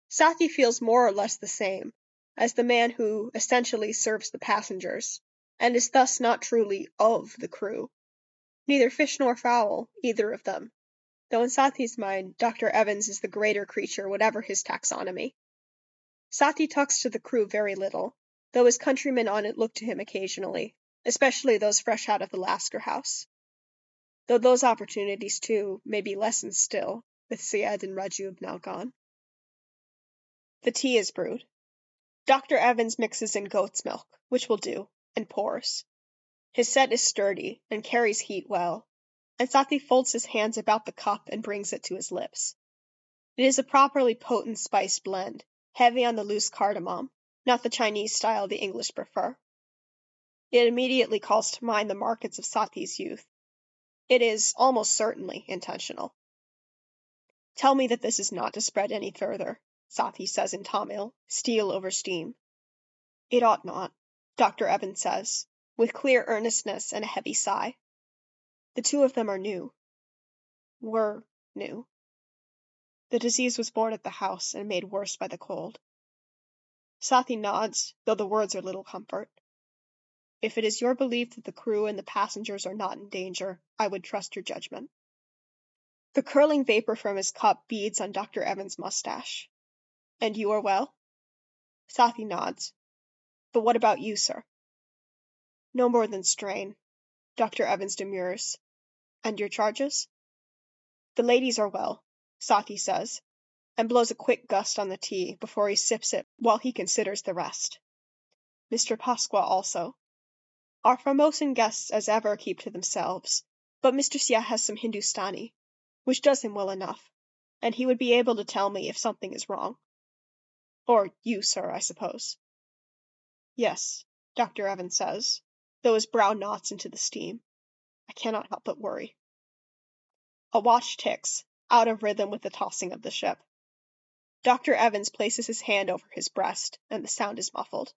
Sati feels more or less the same, as the man who essentially serves the passengers, and is thus not truly of the crew. Neither fish nor fowl, either of them, though in Sati's mind, Dr. Evans is the greater creature whatever his taxonomy. Sati talks to the crew very little, though his countrymen on it look to him occasionally, especially those fresh out of the Lasker house. Though those opportunities, too, may be lessened still, with Syed and Rajub now gone. The tea is brewed. Dr. Evans mixes in goat's milk, which will do, and pours. His set is sturdy, and carries heat well, and Sati folds his hands about the cup and brings it to his lips. It is a properly potent spice blend, heavy on the loose cardamom, not the Chinese style the English prefer. It immediately calls to mind the markets of Sati's youth. It is almost certainly intentional. Tell me that this is not to spread any further, Sati says in Tamil, steel over steam. It ought not, Dr. Evans says, with clear earnestness and a heavy sigh. The two of them are new. Were new. The disease was born at the house and made worse by the cold. Sati nods, though the words are little comfort. If it is your belief that the crew and the passengers are not in danger, I would trust your judgment. The curling vapor from his cup beads on Dr. Evans' mustache. And you are well? Sati nods. But what about you, sir? No more than strain. Dr. Evans demurs. And your charges? The ladies are well, Sati says, and blows a quick gust on the tea before he sips it while he considers the rest. Mr. Pasqua also. Our Formosan guests as ever keep to themselves, but Mr. Sia has some Hindustani, which does him well enough, and he would be able to tell me if something is wrong. Or you, sir, I suppose. Yes, Dr. Evans says, though his brow knots into the steam. I cannot help but worry. A watch ticks, out of rhythm with the tossing of the ship. Dr. Evans places his hand over his breast, and the sound is muffled.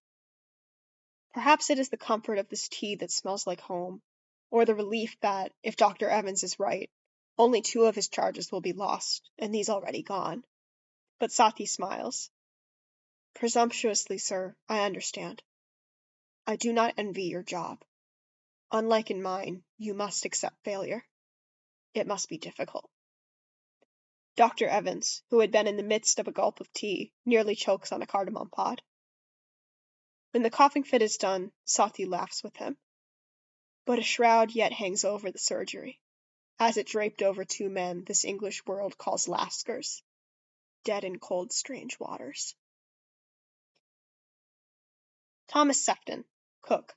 Perhaps it is the comfort of this tea that smells like home, or the relief that, if Dr. Evans is right, only 2 of his charges will be lost, and these already gone. But Sati smiles. Presumptuously, sir, I understand. I do not envy your job. Unlike in mine, you must accept failure. It must be difficult. Dr. Evans, who had been in the midst of a gulp of tea, nearly chokes on a cardamom pod. When the coughing fit is done, Sati laughs with him. But a shroud yet hangs over the surgery, as it draped over 2 men this English world calls Laskers, dead in cold strange waters. Thomas Sefton, cook.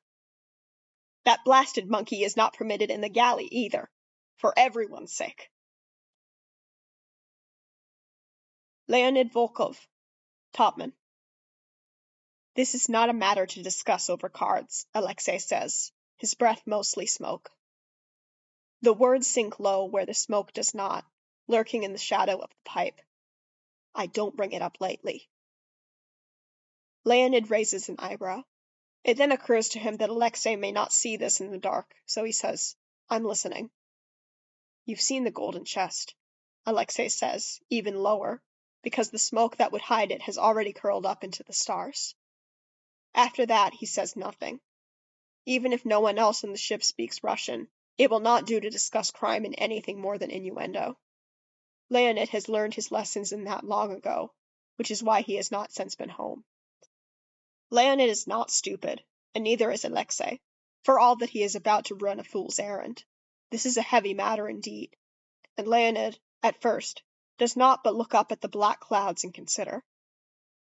That blasted monkey is not permitted in the galley either, for everyone's sake. Leonid Volkov, topman. This is not a matter to discuss over cards, Alexei says, his breath mostly smoke. The words sink low where the smoke does not, lurking in the shadow of the pipe. I don't bring it up lightly. Leonid raises an eyebrow. It then occurs to him that Alexei may not see this in the dark, so he says, I'm listening. You've seen the golden chest, Alexei says, even lower, because the smoke that would hide it has already curled up into the stars. After that, he says nothing. Even if no one else in the ship speaks Russian, it will not do to discuss crime in anything more than innuendo. Leonid has learned his lessons in that long ago, which is why he has not since been home. Leonid is not stupid, and neither is Alexei, for all that he is about to run a fool's errand. This is a heavy matter indeed, and Leonid, at first, does not but look up at the black clouds and consider.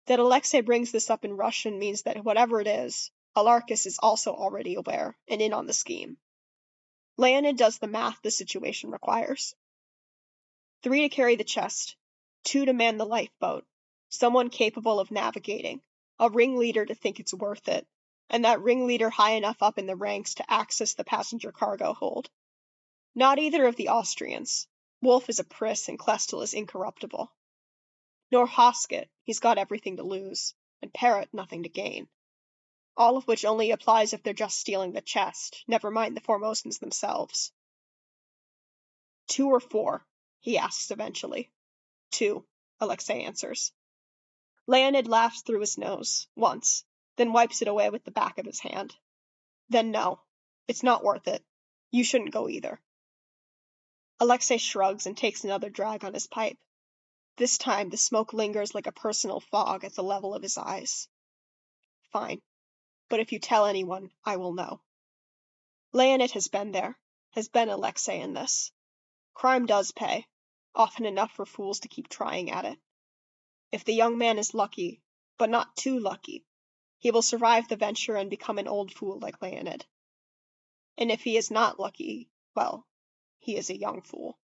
That Alexei brings this up in Russian means that whatever it is, Alarcus is also already aware and in on the scheme. Leonid does the math the situation requires. 3 to carry the chest, 2 to man the lifeboat, someone capable of navigating, a ringleader to think it's worth it, and that ringleader high enough up in the ranks to access the passenger cargo hold. Not either of the Austrians. Wolf is a priss and Klestel is incorruptible. Nor Hosket, he's got everything to lose, and Parrot nothing to gain. All of which only applies if they're just stealing the chest, never mind the Formosans themselves. 2 or 4, he asks eventually. 2, Alexei answers. Leonid laughs through his nose, once, then wipes it away with the back of his hand. Then no, it's not worth it. You shouldn't go either. Alexei shrugs and takes another drag on his pipe. This time the smoke lingers like a personal fog at the level of his eyes. Fine, but if you tell anyone, I will know. Leonid has been there, has been Alexei in this. Crime does pay, often enough for fools to keep trying at it. If the young man is lucky, but not too lucky, he will survive the venture and become an old fool like Leonid. And if he is not lucky, well, he is a young fool.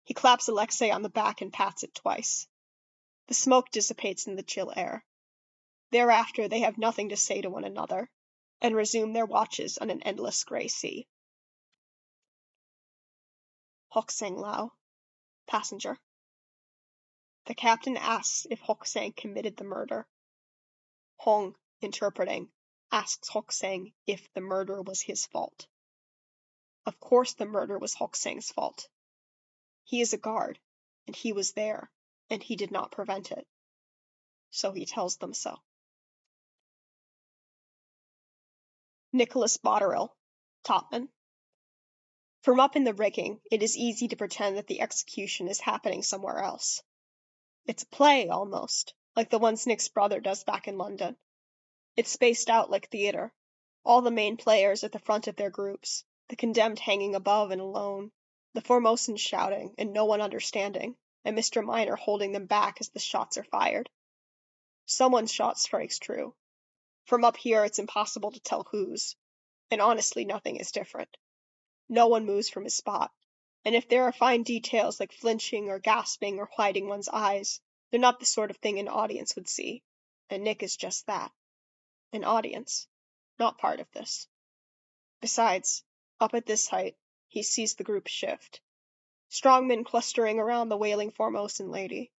He claps Alexei on the back and pats it twice. The smoke dissipates in the chill air. Thereafter they have nothing to say to one another, and resume their watches on an endless grey sea. Hoksang Lao, passenger. The captain asks if Hoksang committed the murder. Hong, interpreting, asks Hoksang if the murder was his fault. Of course the murder was Hoksang's fault. He is a guard, and he was there, and he did not prevent it. So he tells them so. Nicholas Botterill, topman. From up in the rigging, it is easy to pretend that the execution is happening somewhere else. It's a play, almost, like the ones Nick's brother does back in London. It's spaced out like theater, all the main players at the front of their groups, the condemned hanging above and alone, the Formosans shouting and no one understanding, and Mr. Miner holding them back as the shots are fired. Someone's shot strikes true. From up here it's impossible to tell whose, and honestly nothing is different. No one moves from his spot, and if there are fine details like flinching or gasping or hiding one's eyes, they're not the sort of thing an audience would see, and Nick is just that. An audience, not part of this. Besides, up at this height, he sees the group shift. Strongmen clustering around the wailing Formosan lady.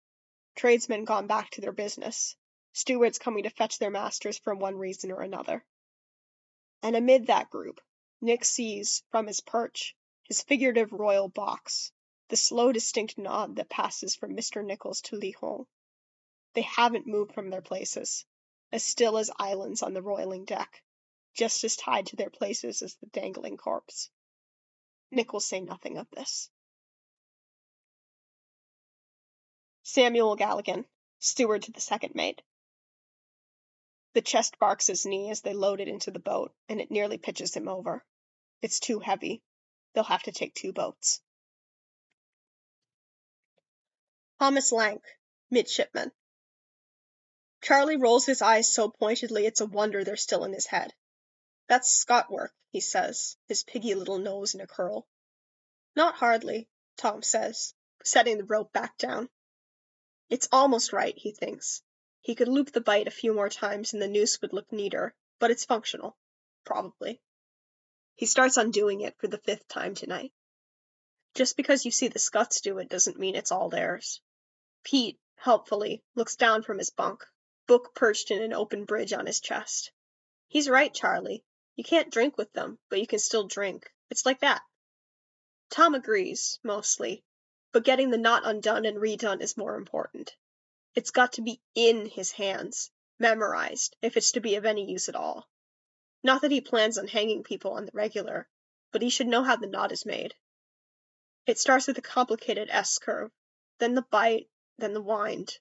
Tradesmen gone back to their business. Stewards coming to fetch their masters from one reason or another. And amid that group, Nick sees, from his perch, his figurative royal box, the slow distinct nod that passes from Mr. Nichols to Li Hong. They haven't moved from their places, as still as islands on the roiling deck, just as tied to their places as the dangling corpse. Nick will say nothing of this. Samuel Galligan, steward to the second mate. The chest barks his knee as they load it into the boat, and it nearly pitches him over. It's too heavy. They'll have to take 2 boats. Thomas Lank, midshipman. Charlie rolls his eyes so pointedly it's a wonder they're still in his head. That's Scot work, he says, his piggy little nose in a curl. Not hardly, Tom says, setting the rope back down. It's almost right, he thinks. He could loop the bight a few more times and the noose would look neater, but it's functional. Probably. He starts undoing it for the 5th time tonight. Just because you see the Scots do it doesn't mean it's all theirs. Pete, helpfully, looks down from his bunk, book perched in an open bridge on his chest. He's right, Charlie. You can't drink with them, but you can still drink. It's like that. Tom agrees, mostly, but getting the knot undone and redone is more important. It's got to be in his hands, memorized, if it's to be of any use at all. Not that he plans on hanging people on the regular, but he should know how the knot is made. It starts with a complicated S-curve, then the bight, then the wind.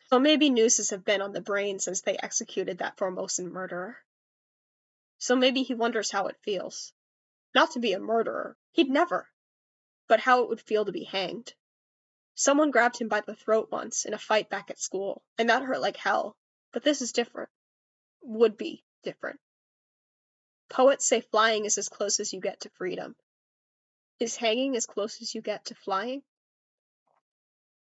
So maybe nooses have been on the brain since they executed that Formosan murderer. So maybe he wonders how it feels. Not to be a murderer, he'd never, but how it would feel to be hanged. Someone grabbed him by the throat once in a fight back at school, and that hurt like hell, but this is different. Would be different. Poets say flying is as close as you get to freedom. Is hanging as close as you get to flying?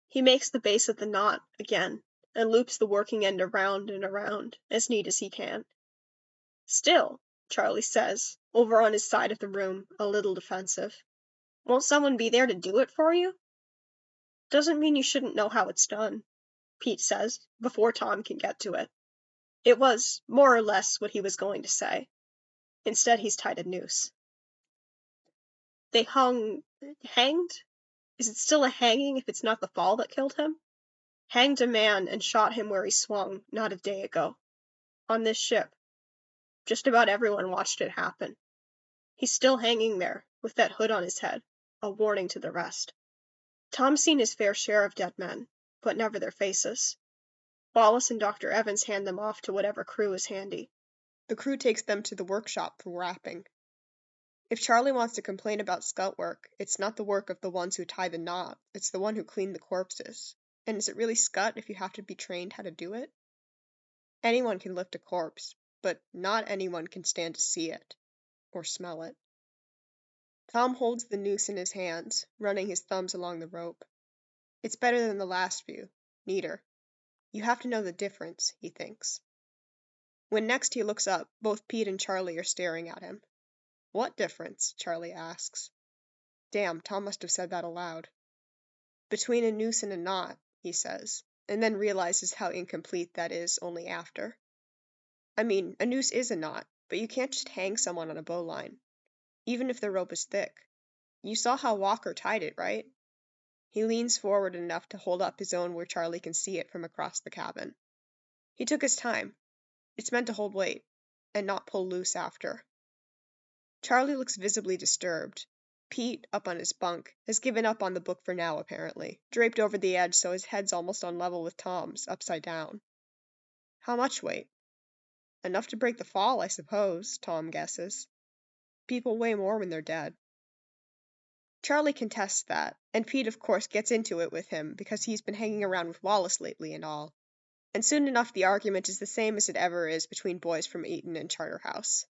He makes the base of the knot again, and loops the working end around and around, as neat as he can. Still, Charlie says, over on his side of the room, a little defensive. Won't someone be there to do it for you? Doesn't mean you shouldn't know how it's done, Pete says, before Tom can get to it. It was, more or less, what he was going to say. Instead, he's tied a noose. They hanged? Is it still a hanging if it's not the fall that killed him? Hanged a man and shot him where he swung, not a day ago. On this ship. Just about everyone watched it happen. He's still hanging there, with that hood on his head, a warning to the rest. Tom's seen his fair share of dead men, but never their faces. Wallace and Dr. Evans hand them off to whatever crew is handy. The crew takes them to the workshop for wrapping. If Charlie wants to complain about scout work, it's not the work of the ones who tie the knot, it's the one who clean the corpses. And is it really scut if you have to be trained how to do it? Anyone can lift a corpse, but not anyone can stand to see it, or smell it. Tom holds the noose in his hands, running his thumbs along the rope. It's better than the last view, neater. You have to know the difference, he thinks. When next he looks up, both Pete and Charlie are staring at him. What difference? Charlie asks. Damn, Tom must have said that aloud. Between a noose and a knot, he says, and then realizes how incomplete that is only after. I mean, a noose is a knot, but you can't just hang someone on a bowline, even if the rope is thick. You saw how Walker tied it, right? He leans forward enough to hold up his own where Charlie can see it from across the cabin. He took his time. It's meant to hold weight, and not pull loose after. Charlie looks visibly disturbed. Pete, up on his bunk, has given up on the book for now, apparently, draped over the edge so his head's almost on level with Tom's, upside down. How much weight? Enough to break the fall, I suppose, Tom guesses. People weigh more when they're dead. Charlie contests that, and Pete of course gets into it with him because he's been hanging around with Wallace lately and all. And soon enough the argument is the same as it ever is between boys from Eton and Charterhouse.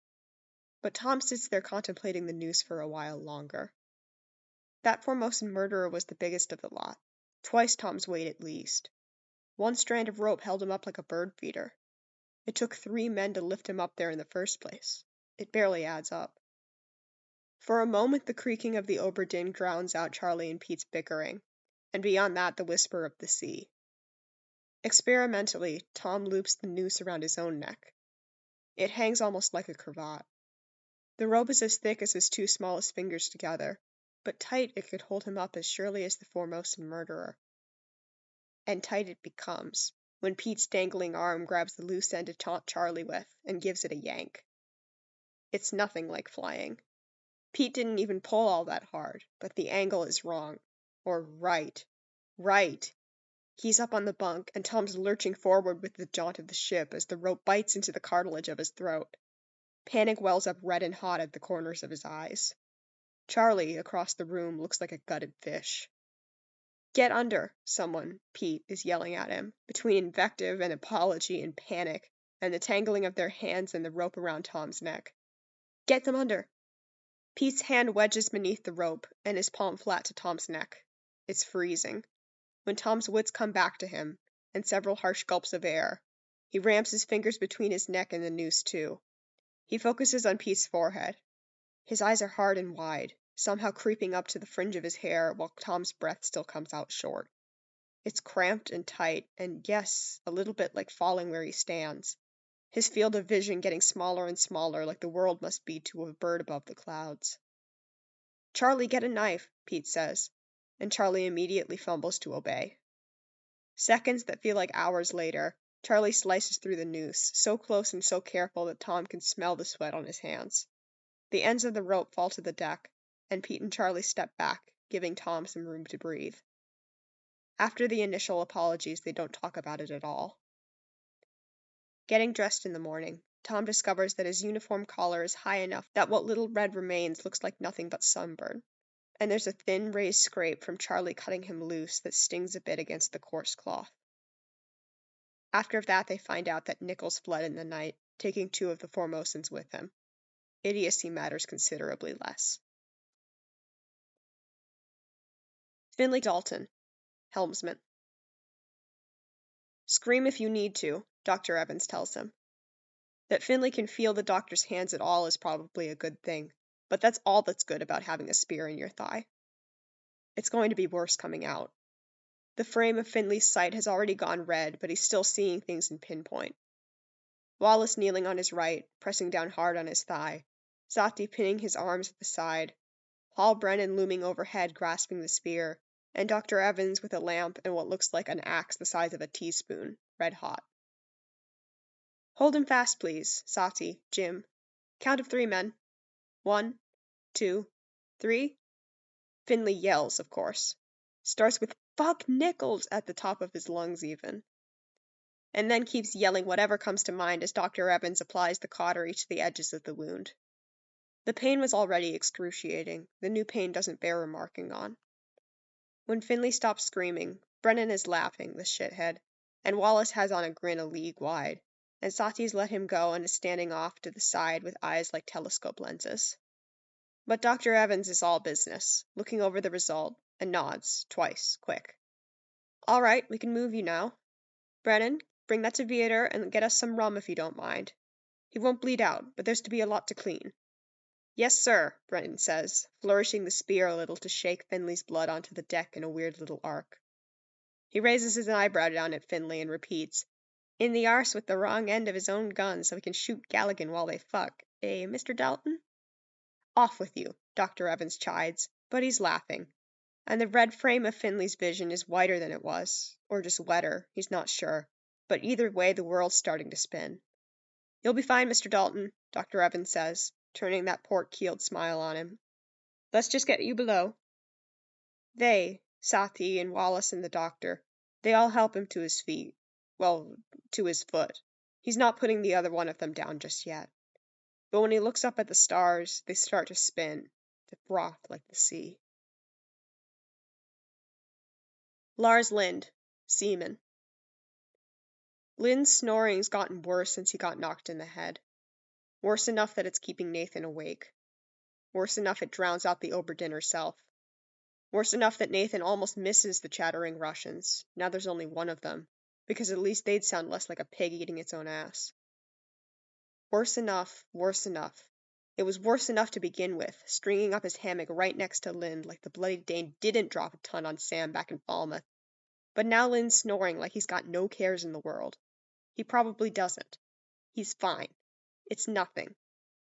But Tom sits there contemplating the noose for a while longer. That Formosan murderer was the biggest of the lot, twice Tom's weight at least. One strand of rope held him up like a bird feeder. It took 3 men to lift him up there in the first place. It barely adds up. For a moment the creaking of the Obra Dinn drowns out Charlie and Pete's bickering, and beyond that the whisper of the sea. Experimentally, Tom loops the noose around his own neck. It hangs almost like a cravat. The rope is as thick as his 2 smallest fingers together, but tight it could hold him up as surely as the Formosan murderer. And tight it becomes, when Pete's dangling arm grabs the loose end to taunt Charlie with and gives it a yank. It's nothing like flying. Pete didn't even pull all that hard, but the angle is wrong. Or right. Right. He's up on the bunk, and Tom's lurching forward with the jaunt of the ship as the rope bites into the cartilage of his throat. Panic wells up red and hot at the corners of his eyes. Charlie, across the room, looks like a gutted fish. Get under, someone, Pete is yelling at him, between invective and apology and panic, and the tangling of their hands and the rope around Tom's neck. Get them under! Pete's hand wedges beneath the rope, and his palm flat to Tom's neck. It's freezing. When Tom's wits come back to him, and several harsh gulps of air, he rams his fingers between his neck and the noose too. He focuses on Pete's forehead. His eyes are hard and wide, somehow creeping up to the fringe of his hair while Tom's breath still comes out short. It's cramped and tight, and yes, a little bit like falling where he stands. His field of vision getting smaller and smaller like the world must be to a bird above the clouds. Charlie, get a knife, Pete says, and Charlie immediately fumbles to obey. Seconds that feel like hours later, Charlie slices through the noose, so close and so careful that Tom can smell the sweat on his hands. The ends of the rope fall to the deck, and Pete and Charlie step back, giving Tom some room to breathe. After the initial apologies, they don't talk about it at all. Getting dressed in the morning, Tom discovers that his uniform collar is high enough that what little red remains looks like nothing but sunburn, and there's a thin raised scrape from Charlie cutting him loose that stings a bit against the coarse cloth. After that, they find out that Nichols fled in the night, taking 2 of the Formosans with him. Idiocy matters considerably less. Finley Dalton, helmsman. Scream if you need to, Dr. Evans tells him. That Finley can feel the doctor's hands at all is probably a good thing, but that's all that's good about having a spear in your thigh. It's going to be worse coming out. The frame of Finley's sight has already gone red, but he's still seeing things in pinpoint. Wallace kneeling on his right, pressing down hard on his thigh, Sati pinning his arms at the side, Paul Brennan looming overhead grasping the spear, and Dr. Evans with a lamp and what looks like an axe the size of a teaspoon, red hot. Hold him fast, please, Sati, Jim. Count of 3, men. 1, 2, 3. Finley yells, of course. Starts with "Fuck Nichols" at the top of his lungs even. And then keeps yelling whatever comes to mind as Dr. Evans applies the cautery to the edges of the wound. The pain was already excruciating. The new pain doesn't bear remarking on. When Finley stops screaming, Brennan is laughing, the shithead, and Wallace has on a grin a league wide, and Sati's let him go and is standing off to the side with eyes like telescope lenses. But Dr. Evans is all business, looking over the result, and nods, twice, quick. All right, we can move you now. Brennan, bring that to Viator and get us some rum if you don't mind. He won't bleed out, but there's to be a lot to clean. Yes, sir, Brennan says, flourishing the spear a little to shake Finley's blood onto the deck in a weird little arc. He raises his eyebrow down at Finley and repeats, "In the arse with the wrong end of his own gun so he can shoot Galligan while they fuck. Eh, Mr. Dalton?" Off with you, Dr. Evans chides, but he's laughing, and the red frame of Finley's vision is whiter than it was, or just wetter, he's not sure, but either way the world's starting to spin. You'll be fine, Mr. Dalton, Dr. Evans says, turning that pork-keeled smile on him. Let's just get you below. They, Sati and Wallace and the doctor, they all help him to his feet. Well, to his foot. He's not putting the other one of them down just yet. But when he looks up at the stars, they start to spin, to froth like the sea. Lars Lind, seaman. Lind's snoring's gotten worse since he got knocked in the head. Worse enough that it's keeping Nathan awake. Worse enough it drowns out the Obra Dinn herself. Worse enough that Nathan almost misses the chattering Russians. Now there's only one of them, because at least they'd sound less like a pig eating its own ass. Worse enough, worse enough. It was worse enough to begin with, stringing up his hammock right next to Lind like the bloody Dane didn't drop a ton on Sam back in Falmouth. But now Lind's snoring like he's got no cares in the world. He probably doesn't. He's fine. It's nothing.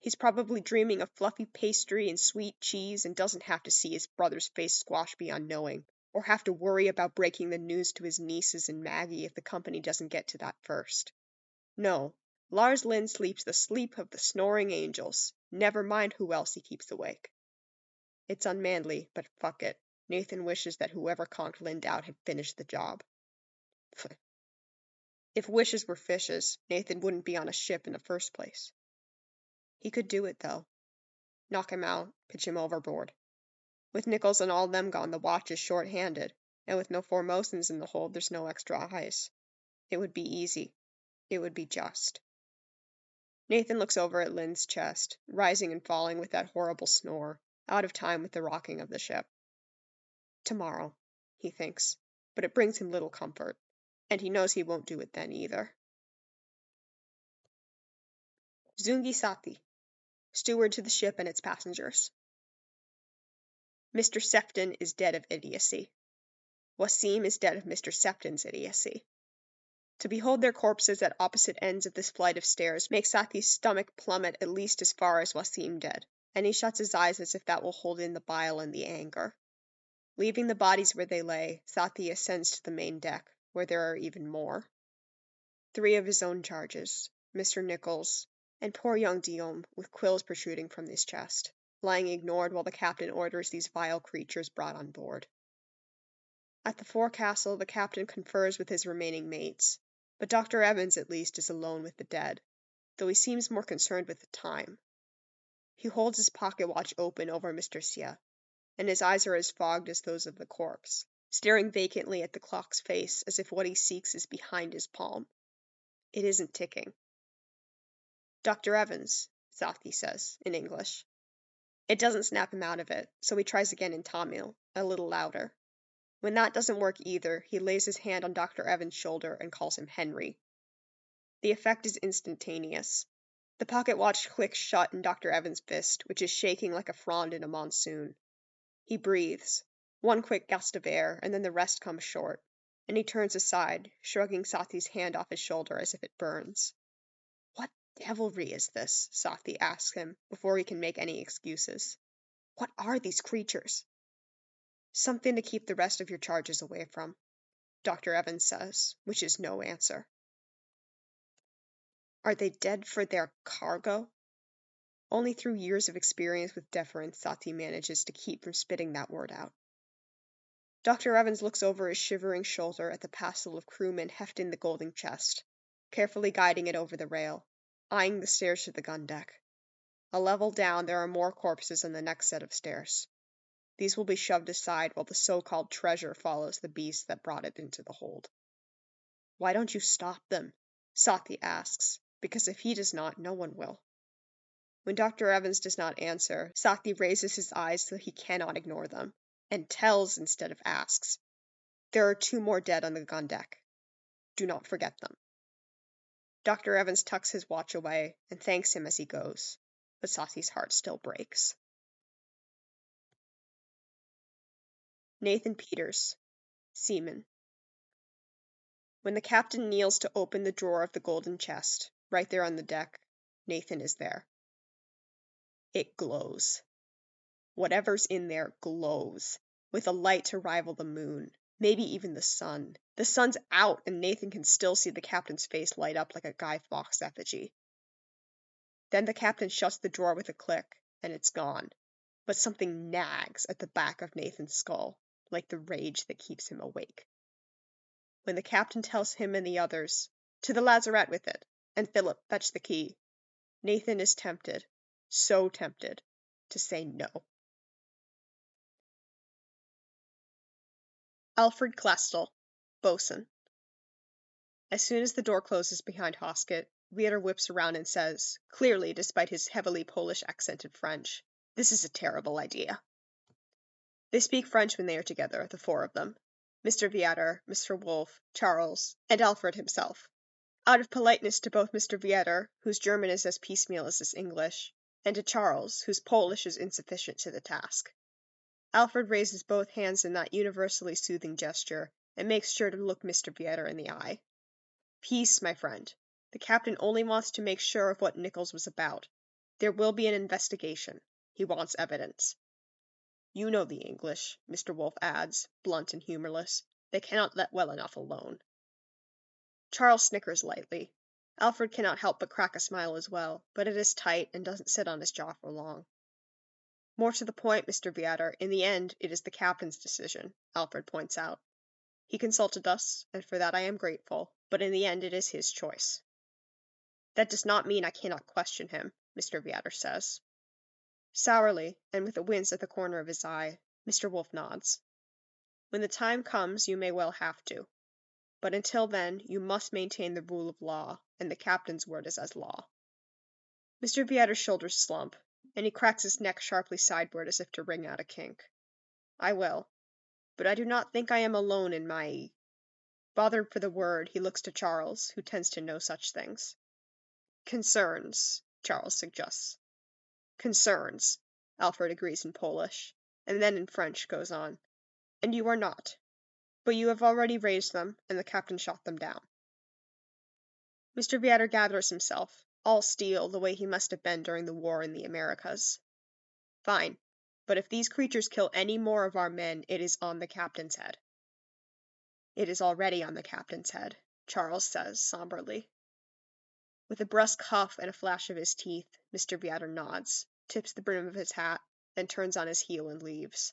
He's probably dreaming of fluffy pastry and sweet cheese and doesn't have to see his brother's face squash beyond knowing, or have to worry about breaking the news to his nieces and Maggie if the company doesn't get to that first. No, Lars Lind sleeps the sleep of the snoring angels, never mind who else he keeps awake. It's unmanly, but fuck it. Nathan wishes that whoever conked Lind out had finished the job. If wishes were fishes, Nathan wouldn't be on a ship in the first place. He could do it, though. Knock him out, pitch him overboard. With Nichols and all them gone, the watch is short-handed, and with no Formosans in the hold, there's no extra eyes. It would be easy. It would be just. Nathan looks over at Lind's chest, rising and falling with that horrible snore, out of time with the rocking of the ship. Tomorrow, he thinks, but it brings him little comfort, and he knows he won't do it then either. Zungi Sati, steward to the ship and its passengers. Mr. Sefton is dead of idiocy. Wasim is dead of Mr. Sefton's idiocy. To behold their corpses at opposite ends of this flight of stairs makes Sati's stomach plummet at least as far as Wasim did, and he shuts his eyes as if that will hold in the bile and the anger. Leaving the bodies where they lay, Sati ascends to the main deck, where there are even more. 3 of his own charges, Mr. Nichols, and poor young Guillaume, with quills protruding from his chest, lying ignored while the captain orders these vile creatures brought on board. At the forecastle, the captain confers with his remaining mates, but Dr. Evans at least is alone with the dead, though he seems more concerned with the time. He holds his pocket watch open over Mr. Xie, and his eyes are as fogged as those of the corpse, staring vacantly at the clock's face as if what he seeks is behind his palm. It isn't ticking. "Dr. Evans," Sathi says, in English. It doesn't snap him out of it, so he tries again in Tamil, a little louder. When that doesn't work either, he lays his hand on Dr. Evans' shoulder and calls him Henry. The effect is instantaneous. The pocket watch clicks shut in Dr. Evans' fist, which is shaking like a frond in a monsoon. He breathes, one quick gust of air, and then the rest comes short, and he turns aside, shrugging Sathi's hand off his shoulder as if it burns. "What devilry is this?" Sathi asks him, before he can make any excuses. "What are these creatures?" "Something to keep the rest of your charges away from," Dr. Evans says, which is no answer. "Are they dead for their cargo?" Only through years of experience with deference Sathi manages to keep from spitting that word out. Dr. Evans looks over his shivering shoulder at the passel of crewmen hefting the golden chest, carefully guiding it over the rail, eyeing the stairs to the gun deck. A level down, there are more corpses on the next set of stairs. These will be shoved aside while the so-called treasure follows the beast that brought it into the hold. "Why don't you stop them?" Sathi asks, because if he does not, no one will. When Dr. Evans does not answer, Sathi raises his eyes so he cannot ignore them, and tells instead of asks. "There are 2 more dead on the gun deck. Do not forget them." Dr. Evans tucks his watch away and thanks him as he goes, but Sathi's heart still breaks. Nathan Peters, seaman. When the captain kneels to open the drawer of the golden chest, right there on the deck, Nathan is there. It glows. Whatever's in there glows, with a light to rival the moon, maybe even the sun. The sun's out, and Nathan can still see the captain's face light up like a Guy Fawkes effigy. Then the captain shuts the drawer with a click, and it's gone. But something nags at the back of Nathan's skull, like the rage that keeps him awake. When the captain tells him and the others, "To the lazarette with it, and Philip, fetch the key," Nathan is tempted, so tempted, to say no. Alfred Clestel, bosun. As soon as the door closes behind Hoskett, Viator whips around and says, clearly despite his heavily Polish-accented French, "This is a terrible idea." They speak French when they are together, the 4 of them. Mr. Viator, Mr. Wolfe, Charles, and Alfred himself. Out of politeness to both Mr. Viator, whose German is as piecemeal as his English, and to Charles, whose Polish is insufficient to the task. Alfred raises both hands in that universally soothing gesture, and makes sure to look Mr. Viator in the eye. "Peace, my friend. The captain only wants to make sure of what Nichols was about. There will be an investigation. He wants evidence." "You know the English," Mr. Wolfe adds, blunt and humorless. "They cannot let well enough alone." Charles snickers lightly. Alfred cannot help but crack a smile as well, but it is tight and doesn't sit on his jaw for long. "More to the point, Mr. Viator, in the end it is the captain's decision," Alfred points out. "He consulted us, and for that I am grateful, but in the end it is his choice." "That does not mean I cannot question him," Mr. Viator says. Sourly, and with a wince at the corner of his eye, Mr. Wolfe nods. "When the time comes you may well have to. But until then you must maintain the rule of law, and the captain's word is as law." Mr. Viator's shoulders slump, and he cracks his neck sharply sideward as if to wring out a kink. "I will. But I do not think I am alone in my—" Bothered for the word, he looks to Charles, who tends to know such things. "Concerns," Charles suggests. "Concerns," Alfred agrees in Polish, and then in French goes on. "And you are not. But you have already raised them, and the captain shot them down." Mr. Viator gathers himself, all steel the way he must have been during the war in the Americas. "Fine. But if these creatures kill any more of our men, it is on the captain's head." "It is already on the captain's head," Charles says somberly. With a brusque huff and a flash of his teeth, Mr. Viator nods, tips the brim of his hat, then turns on his heel and leaves.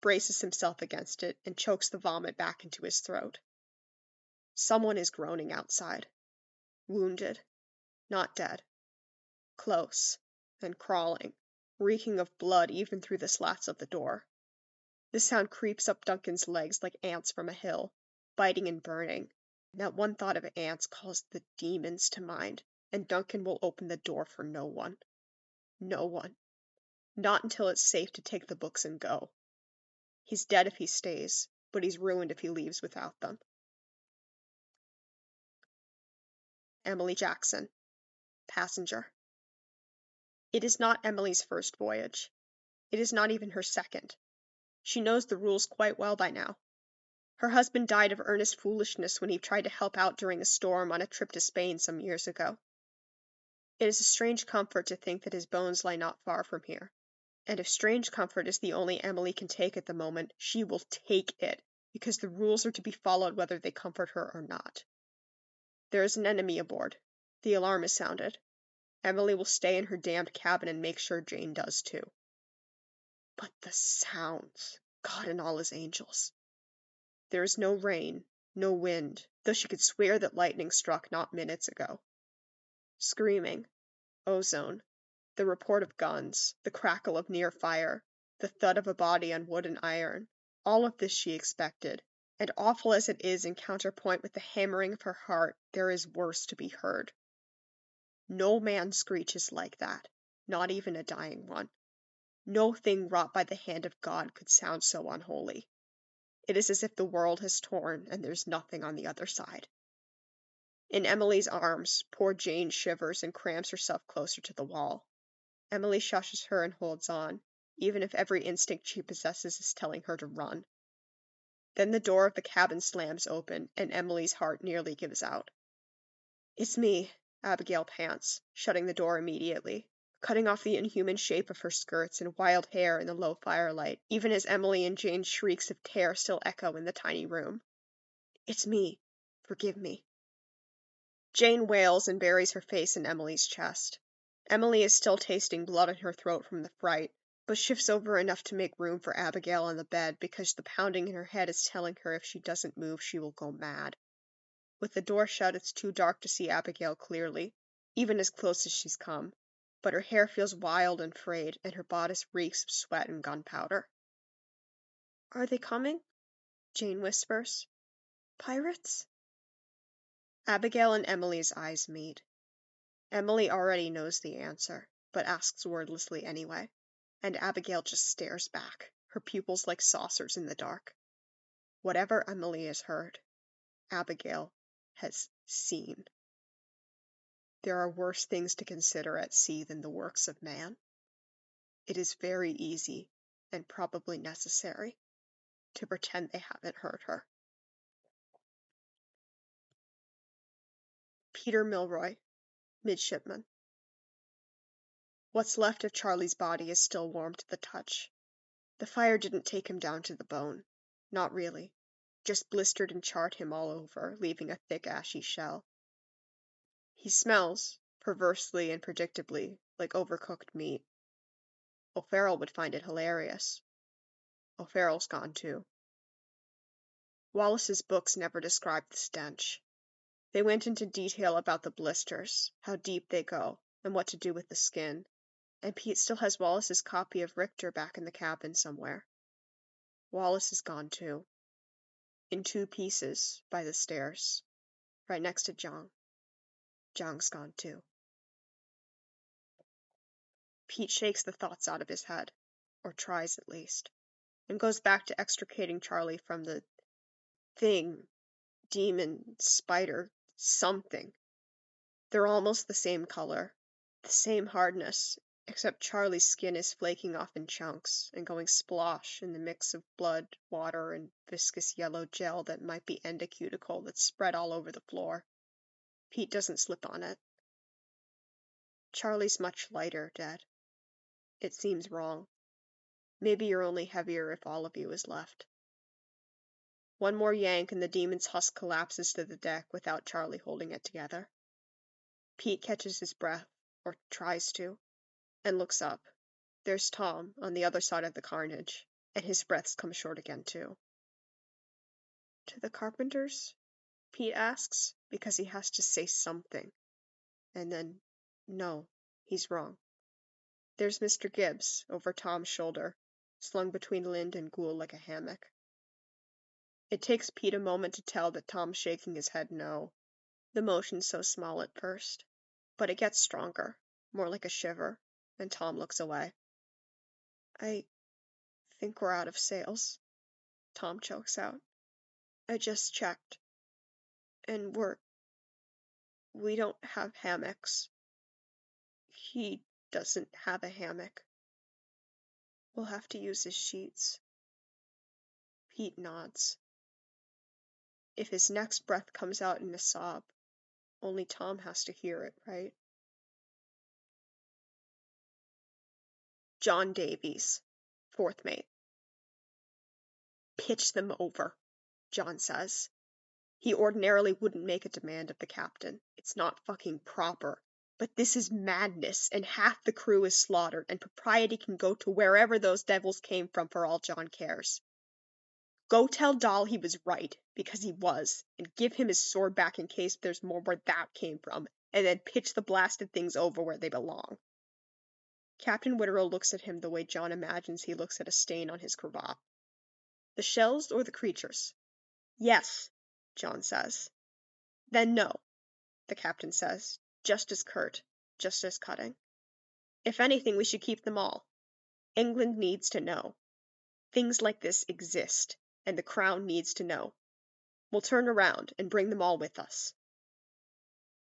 braces himself against it, and chokes the vomit back into his throat. Someone is groaning outside. Wounded. Not dead. Close. And crawling. Reeking of blood even through the slats of the door. The sound creeps up Duncan's legs like ants from a hill, biting and burning. That one thought of ants calls the demons to mind, and Duncan will open the door for no one. No one. Not until it's safe to take the books and go. He's dead if he stays, but he's ruined if he leaves without them. Emily Jackson, passenger. It is not Emily's first voyage. It is not even her second. She knows the rules quite well by now. Her husband died of earnest foolishness when he tried to help out during a storm on a trip to Spain some years ago. It is a strange comfort to think that his bones lie not far from here. And if strange comfort is the only Emily can take at the moment, she will take it, because the rules are to be followed whether they comfort her or not. There is an enemy aboard. The alarm is sounded. Emily will stay in her damned cabin and make sure Jane does too. But the sounds, God and all his angels. There is no rain, no wind, though she could swear that lightning struck not minutes ago. Screaming, ozone, the report of guns, the crackle of near fire, the thud of a body on wood and iron, all of this she expected, and awful as it is in counterpoint with the hammering of her heart, there is worse to be heard. No man screeches like that, not even a dying one. No thing wrought by the hand of God could sound so unholy. It is as if the world has torn and there's nothing on the other side. In Emily's arms, poor Jane shivers and cramps herself closer to the wall. Emily shushes her and holds on, even if every instinct she possesses is telling her to run. Then the door of the cabin slams open, and Emily's heart nearly gives out. "It's me," Abigail pants, shutting the door immediately, cutting off the inhuman shape of her skirts and wild hair in the low firelight, even as Emily and Jane's shrieks of terror still echo in the tiny room. "It's me. Forgive me." Jane wails and buries her face in Emily's chest. Emily is still tasting blood in her throat from the fright, but shifts over enough to make room for Abigail on the bed because the pounding in her head is telling her if she doesn't move she will go mad. With the door shut, it's too dark to see Abigail clearly, even as close as she's come, but her hair feels wild and frayed, and her bodice reeks of sweat and gunpowder. "Are they coming?" Jane whispers. "Pirates?" Abigail and Emily's eyes meet. Emily already knows the answer, but asks wordlessly anyway, and Abigail just stares back, her pupils like saucers in the dark. Whatever Emily has heard, Abigail has seen. There are worse things to consider at sea than the works of man. It is very easy, and probably necessary, to pretend they haven't heard her. Peter Milroy, midshipman. What's left of Charlie's body is still warm to the touch. The fire didn't take him down to the bone. Not really. Just blistered and charred him all over, leaving a thick ashy shell. He smells, perversely and predictably, like overcooked meat. O'Farrell would find it hilarious. O'Farrell's gone too. Wallace's books never described the stench. They went into detail about the blisters, how deep they go, and what to do with the skin, and Pete still has Wallace's copy of Richter back in the cabin somewhere. Wallace is gone too. In 2 pieces, by the stairs, right next to Zhang. Zhang's gone too. Pete shakes the thoughts out of his head, or tries at least, and goes back to extricating Charlie from the thing, demon, spider, something. They're almost the same color, the same hardness, except Charlie's skin is flaking off in chunks and going splosh in the mix of blood, water, and viscous yellow gel that might be endocuticle that's spread all over the floor. Pete doesn't slip on it. Charlie's much lighter, dead. It seems wrong. Maybe you're only heavier if all of you is left. One more yank and the demon's husk collapses to the deck without Charlie holding it together. Pete catches his breath, or tries to, and looks up. There's Tom, on the other side of the carnage, and his breaths come short again, too. To the carpenters? Pete asks, because he has to say something. And then, no, he's wrong. There's Mr. Gibbs, over Tom's shoulder, slung between Lind and Ghoul like a hammock. It takes Pete a moment to tell that Tom's shaking his head no. The motion's so small at first, but it gets stronger, more like a shiver, and Tom looks away. I think we're out of sails, Tom chokes out. I just checked, and we don't have hammocks. He doesn't have a hammock. We'll have to use his sheets. Pete nods. If his next breath comes out in a sob, only Tom has to hear it, right? John Davies, fourth mate. Pitch them over, John says. He ordinarily wouldn't make a demand of the captain. It's not fucking proper. But this is madness, and half the crew is slaughtered, and propriety can go to wherever those devils came from for all John cares. Go tell Dahl he was right, because he was, and give him his sword back in case there's more where that came from, and then pitch the blasted things over where they belong. Captain Witterell looks at him the way John imagines he looks at a stain on his cravat. The shells or the creatures? Yes, John says. Then no, the captain says, just as curt, just as cutting. If anything, we should keep them all. England needs to know. Things like this exist, and the Crown needs to know. We'll turn around and bring them all with us.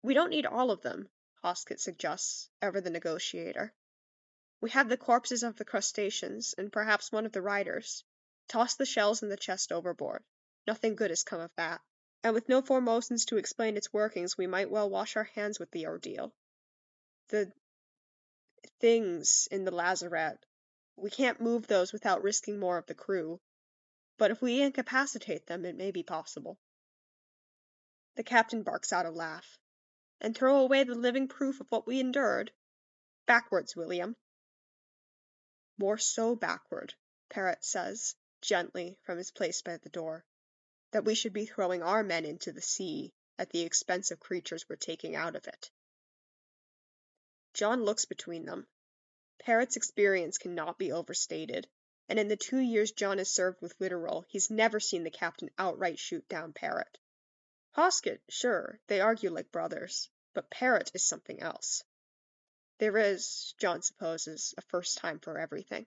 We don't need all of them, Hoskett suggests, ever the negotiator. We have the corpses of the crustaceans, and perhaps one of the riders. Toss the shells in the chest overboard. Nothing good has come of that. And with no Formosans to explain its workings, we might well wash our hands with the ordeal. The things in the lazarette, we can't move those without risking more of the crew. But if we incapacitate them, it may be possible. The captain barks out a laugh. And throw away the living proof of what we endured. Backwards, William. More so backward, Parrott says, gently, from his place by the door, that we should be throwing our men into the sea at the expense of creatures we're taking out of it. John looks between them. Parrott's experience cannot be overstated, and in the 2 years John has served with Witterell, he's never seen the captain outright shoot down Parrott. Hoskett, sure, they argue like brothers, but Parrott is something else. There is, John supposes, a first time for everything.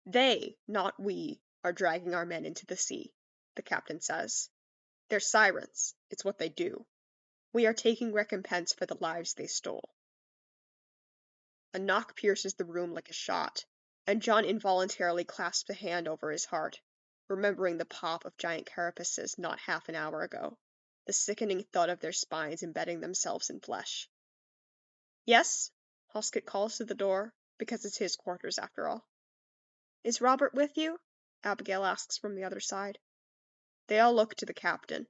They, not we, are dragging our men into the sea, the captain says. They're sirens. It's what they do. We are taking recompense for the lives they stole. A knock pierces the room like a shot, and John involuntarily clasps a hand over his heart, remembering the pop of giant carapaces not half an hour ago, the sickening thud of their spines embedding themselves in flesh. Yes? Hoskett calls to the door, because it's his quarters after all. Is Robert with you? Abigail asks from the other side. They all look to the captain.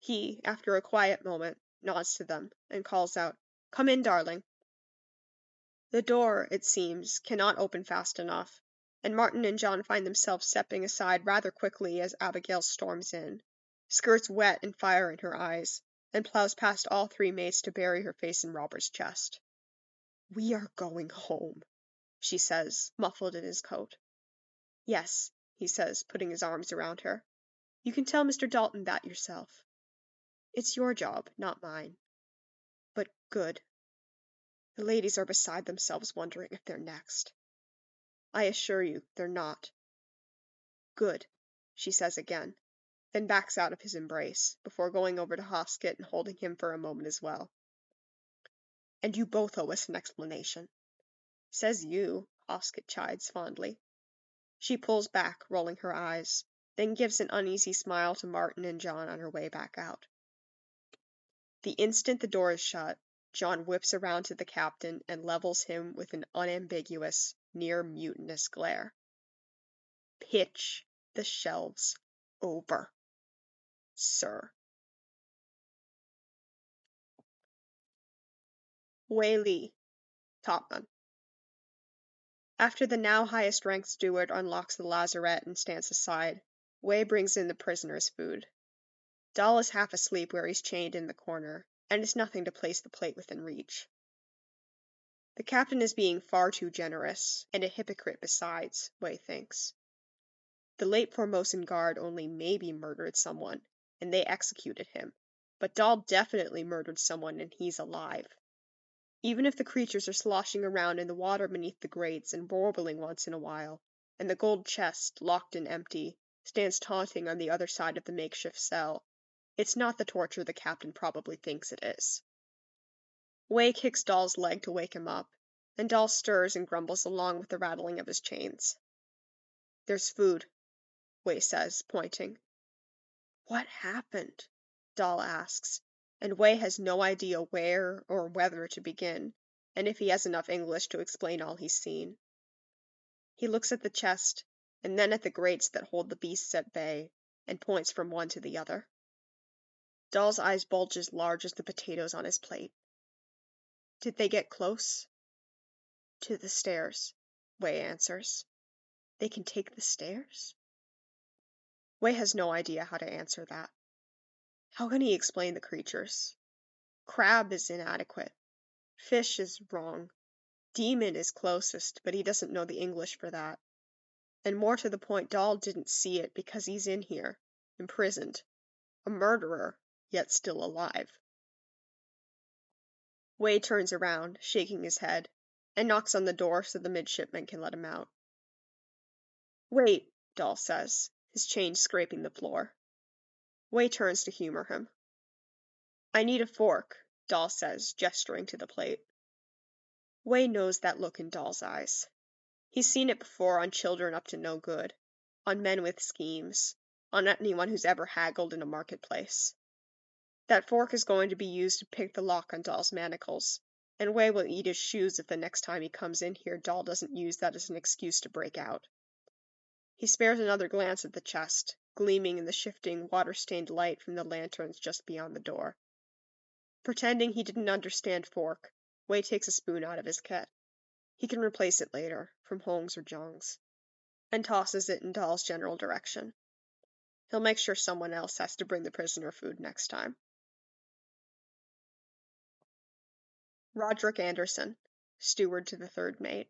He, after a quiet moment, nods to them, and calls out, Come in, darling. The door, it seems, cannot open fast enough, and Martin and John find themselves stepping aside rather quickly as Abigail storms in, skirts wet and fire in her eyes, and plows past all three mates to bury her face in Robert's chest. We are going home, she says, muffled in his coat. Yes, he says, putting his arms around her. You can tell Mr. Dalton that yourself. It's your job, not mine. But good. The ladies are beside themselves wondering if they're next. I assure you, they're not. Good, she says again, then backs out of his embrace, before going over to Hoskett and holding him for a moment as well. And you both owe us an explanation. Says you, Hoskett chides fondly. She pulls back, rolling her eyes, then gives an uneasy smile to Martin and John on her way back out. The instant the door is shut, John whips around to the captain and levels him with an unambiguous, near mutinous glare. Pitch the shelves over, sir. Wei Li, topman. After the now highest-ranked steward unlocks the lazarette and stands aside, Wei brings in the prisoner's food. Dal is half asleep where he's chained in the corner, and it's nothing to place the plate within reach. The captain is being far too generous, and a hypocrite besides, Wei thinks. The late Formosan guard only maybe murdered someone, and they executed him, but Dal definitely murdered someone and he's alive. Even if the creatures are sloshing around in the water beneath the grates and warbling once in a while, and the gold chest, locked and empty, stands taunting on the other side of the makeshift cell, it's not the torture the captain probably thinks it is. Wei kicks Dal's leg to wake him up, and Dal stirs and grumbles along with the rattling of his chains. There's food, Wei says, pointing. What happened? Dal asks, and Wei has no idea where or whether to begin, and if he has enough English to explain all he's seen. He looks at the chest, and then at the grates that hold the beasts at bay, and points from one to the other. Dal's eyes bulge as large as the potatoes on his plate. Did they get close? To the stairs, Wei answers. They can take the stairs? Wei has no idea how to answer that. How can he explain the creatures? Crab is inadequate. Fish is wrong. Demon is closest, but he doesn't know the English for that. And more to the point, Dal didn't see it because he's in here, imprisoned. A murderer, yet still alive. Wei turns around, shaking his head, and knocks on the door so the midshipman can let him out. Wait, Dal says, his chains scraping the floor. Wei turns to humor him. I need a fork, Dal says, gesturing to the plate. Wei knows that look in Dal's eyes. He's seen it before on children up to no good, on men with schemes, on anyone who's ever haggled in a marketplace. That fork is going to be used to pick the lock on Dal's manacles, and Wei will eat his shoes if the next time he comes in here Dal doesn't use that as an excuse to break out. He spares another glance at the chest, gleaming in the shifting, water-stained light from the lanterns just beyond the door. Pretending he didn't understand fork, Wei takes a spoon out of his kit. He can replace it later, from Hong's or Zhang's, and tosses it in Dal's general direction. He'll make sure someone else has to bring the prisoner food next time. Roderick Anderson, steward to the third mate.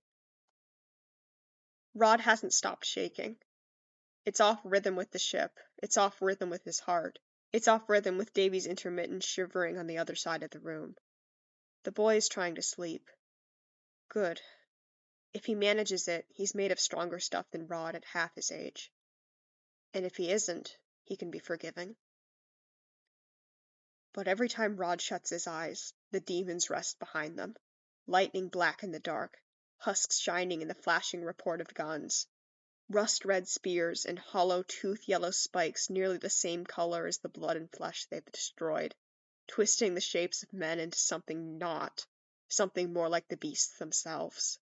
Rod hasn't stopped shaking. It's off rhythm with the ship, it's off rhythm with his heart, it's off rhythm with Davy's intermittent shivering on the other side of the room. The boy is trying to sleep. Good. If he manages it, he's made of stronger stuff than Rod at half his age. And if he isn't, he can be forgiving. But every time Rod shuts his eyes, the demons rest behind them, lightning black in the dark, husks shining in the flashing report of guns, rust-red spears and hollow tooth-yellow spikes nearly the same color as the blood and flesh they've destroyed, twisting the shapes of men into something not, something more like the beasts themselves.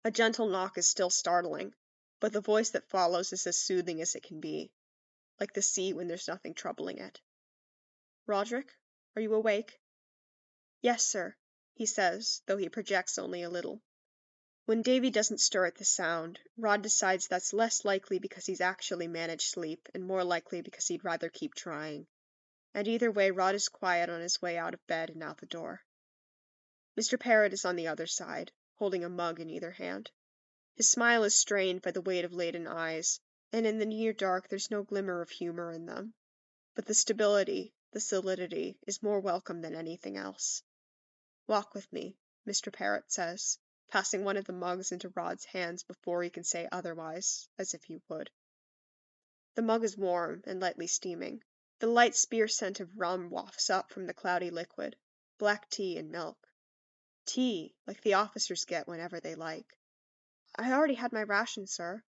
A gentle knock is still startling, but the voice that follows is as soothing as it can be, like the sea when there's nothing troubling it. Roderick, are you awake? Yes, sir, he says, though he projects only a little. When Davy doesn't stir at the sound, Rod decides that's less likely because he's actually managed sleep, and more likely because he'd rather keep trying. And either way, Rod is quiet on his way out of bed and out the door. Mr. Parrott is on the other side, holding a mug in either hand. His smile is strained by the weight of laden eyes, and in the near dark there's no glimmer of humor in them. But the stability, the solidity, is more welcome than anything else. Walk with me, Mr. Parrott says, passing one of the mugs into Rod's hands before he can say otherwise, as if he would. The mug is warm and lightly steaming. The light spear scent of rum wafts up from the cloudy liquid, black tea and milk. Tea, like the officers get whenever they like. I already had my ration, sir,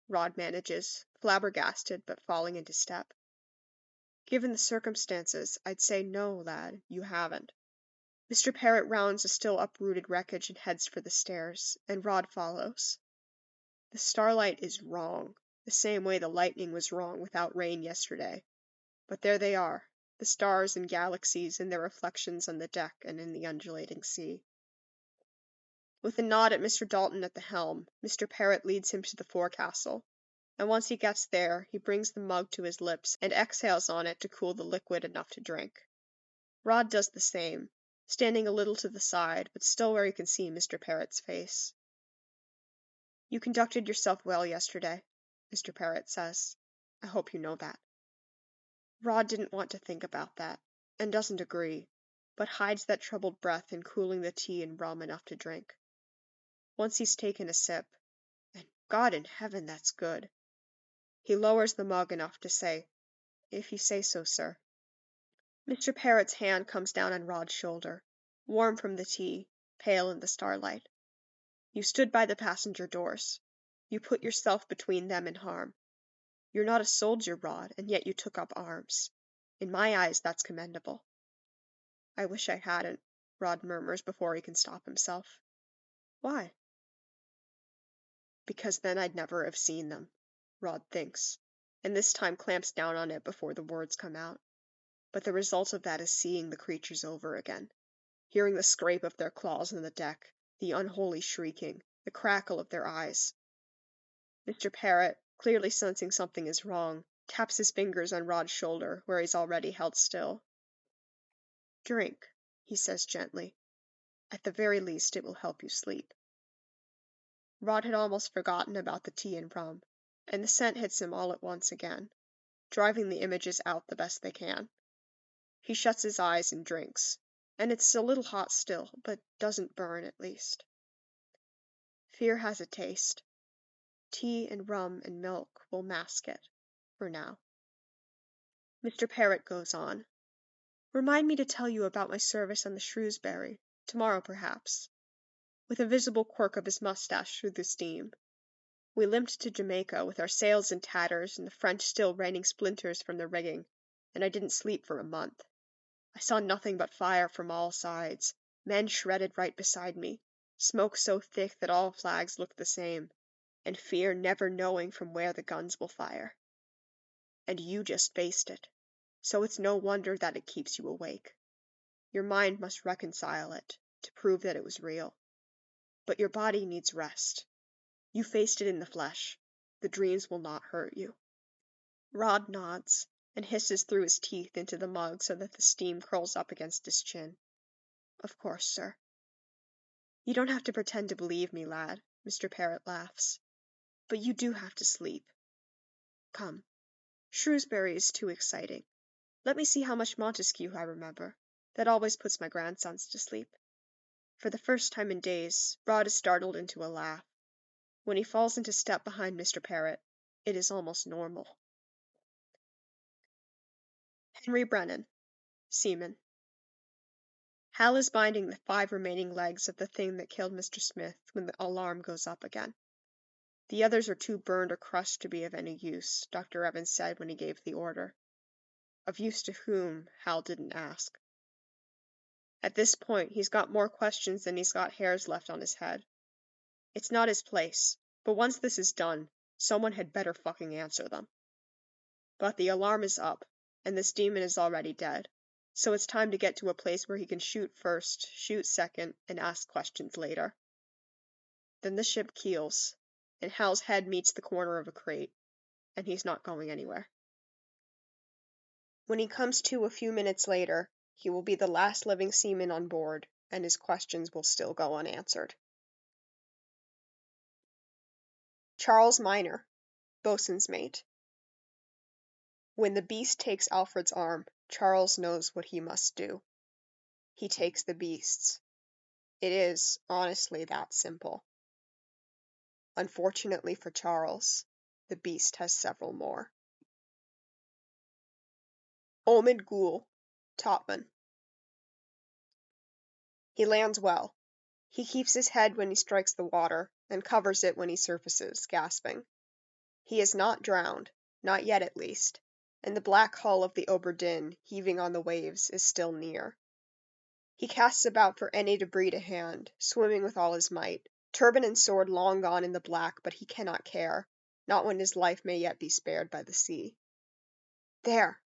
Rod manages, flabbergasted but falling into step. Given the circumstances, I'd say no, lad, you haven't. Mr. Parrott rounds the still uprooted wreckage and heads for the stairs, and Rod follows. The starlight is wrong, the same way the lightning was wrong without rain yesterday. But there they are, the stars and galaxies and their reflections on the deck and in the undulating sea. With a nod at Mr. Dalton at the helm, Mr. Parrot leads him to the forecastle, and once he gets there, he brings the mug to his lips and exhales on it to cool the liquid enough to drink. Rod does the same, standing a little to the side, but still where he can see Mr. Parrot's face. "You conducted yourself well yesterday," Mr. Parrot says. "I hope you know that." Rod didn't want to think about that, and doesn't agree, but hides that troubled breath in cooling the tea and rum enough to drink. Once he's taken a sip, and God in heaven, that's good, he lowers the mug enough to say, "If you say so, sir." Mr. Parrot's hand comes down on Rod's shoulder, warm from the tea, pale in the starlight. "You stood by the passenger doors. You put yourself between them and harm. You're not a soldier, Rod, and yet you took up arms. In my eyes, that's commendable." "I wish I hadn't," Rod murmurs before he can stop himself. "Why?" "Because then I'd never have seen them," Rod thinks, and this time clamps down on it before the words come out. But the result of that is seeing the creatures over again, hearing the scrape of their claws on the deck, the unholy shrieking, the crackle of their eyes. Mr. Parrot, clearly sensing something is wrong, taps his fingers on Rod's shoulder where he's already held still. "Drink," he says gently. "At the very least it will help you sleep." Rod had almost forgotten about the tea and rum, and the scent hits him all at once again, driving the images out the best they can. He shuts his eyes and drinks, and it's a little hot still, but doesn't burn at least. Fear has a taste. Tea and rum and milk will mask it, for now. Mr. Parrot goes on. "Remind me to tell you about my service on the Shrewsbury, tomorrow perhaps," with a visible quirk of his mustache through the steam. "We limped to Jamaica with our sails in tatters and the French still raining splinters from the rigging, and I didn't sleep for a month. I saw nothing but fire from all sides, men shredded right beside me, smoke so thick that all flags looked the same, and fear never knowing from where the guns will fire. And you just faced it, so it's no wonder that it keeps you awake. Your mind must reconcile it, to prove that it was real. But your body needs rest. You faced it in the flesh. The dreams will not hurt you." Rod nods, and hisses through his teeth into the mug so that the steam curls up against his chin. "Of course, sir." "You don't have to pretend to believe me, lad," Mr. Parrot laughs. "But you do have to sleep. Come. Shrewsbury is too exciting. Let me see how much Montesquieu I remember. That always puts my grandsons to sleep." For the first time in days, Rod is startled into a laugh. When he falls into step behind Mr. Parrot, it is almost normal. Henry Brennan, seaman. Hal is binding the 5 remaining legs of the thing that killed Mr. Smith when the alarm goes up again. The others are too burned or crushed to be of any use, Dr. Evans said when he gave the order. Of use to whom, Hal didn't ask. At this point, he's got more questions than he's got hairs left on his head. It's not his place, but once this is done, someone had better fucking answer them. But the alarm is up, and this demon is already dead, so it's time to get to a place where he can shoot first, shoot second, and ask questions later. Then the ship keels, and Hal's head meets the corner of a crate, and he's not going anywhere. When he comes to a few minutes later, he will be the last living seaman on board, and his questions will still go unanswered. Charles Minor, boatswain's mate. When the beast takes Alfred's arm, Charles knows what he must do. He takes the beast's. It is, honestly, that simple. Unfortunately for Charles, the beast has several more. Omid Ghoul, topman. He lands well. He keeps his head when he strikes the water, and covers it when he surfaces, gasping. He is not drowned, not yet at least, and the black hull of the Obra Dinn, heaving on the waves, is still near. He casts about for any debris to hand, swimming with all his might, turban and sword long gone in the black, but he cannot care, not when his life may yet be spared by the sea. There!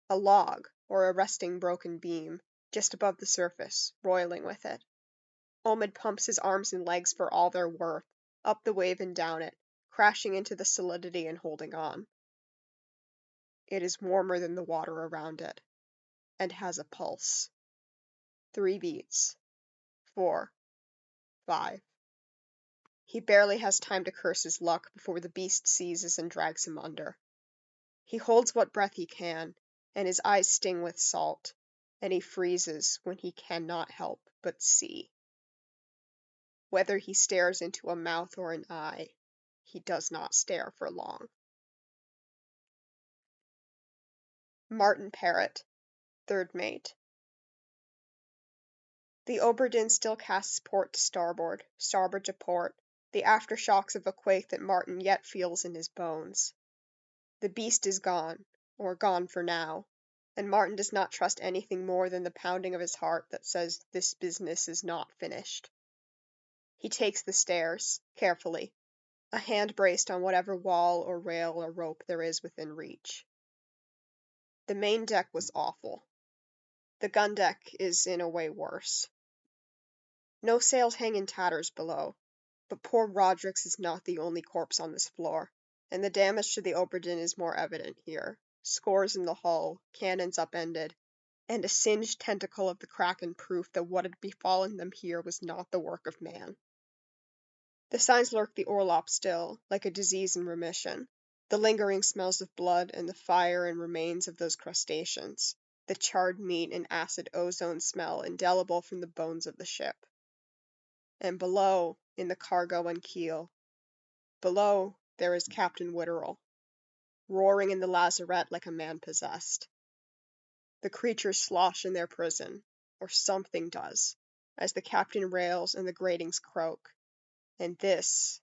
A log, or a resting broken beam, just above the surface, roiling with it. Omid pumps his arms and legs for all they're worth, up the wave and down it, crashing into the solidity and holding on. It is warmer than the water around it, and has a pulse. 3 beats. 4. 5. He barely has time to curse his luck before the beast seizes and drags him under. He holds what breath he can, and his eyes sting with salt, and he freezes when he cannot help but see. Whether he stares into a mouth or an eye, he does not stare for long. Martin Parrott, 3rd mate. The Obra Dinn still casts port to starboard to port, the aftershocks of a quake that Martin yet feels in his bones. The beast is gone, or gone for now, and Martin does not trust anything more than the pounding of his heart that says this business is not finished. He takes the stairs, carefully, a hand braced on whatever wall or rail or rope there is within reach. The main deck was awful. The gun deck is in a way worse. No sails hang in tatters below, but poor Roderick's is not the only corpse on this floor, and the damage to the Obra Dinn is more evident here. Scores in the hull, cannons upended, and a singed tentacle of the Kraken proof that what had befallen them here was not the work of man. The signs lurk the orlop still, like a disease in remission, the lingering smells of blood and the fire and remains of those crustaceans, the charred meat and acid ozone smell indelible from the bones of the ship. And below, in the cargo and keel, below there is Captain Witterell, roaring in the lazarette like a man possessed. The creatures slosh in their prison, or something does, as the captain rails and the gratings croak. And this,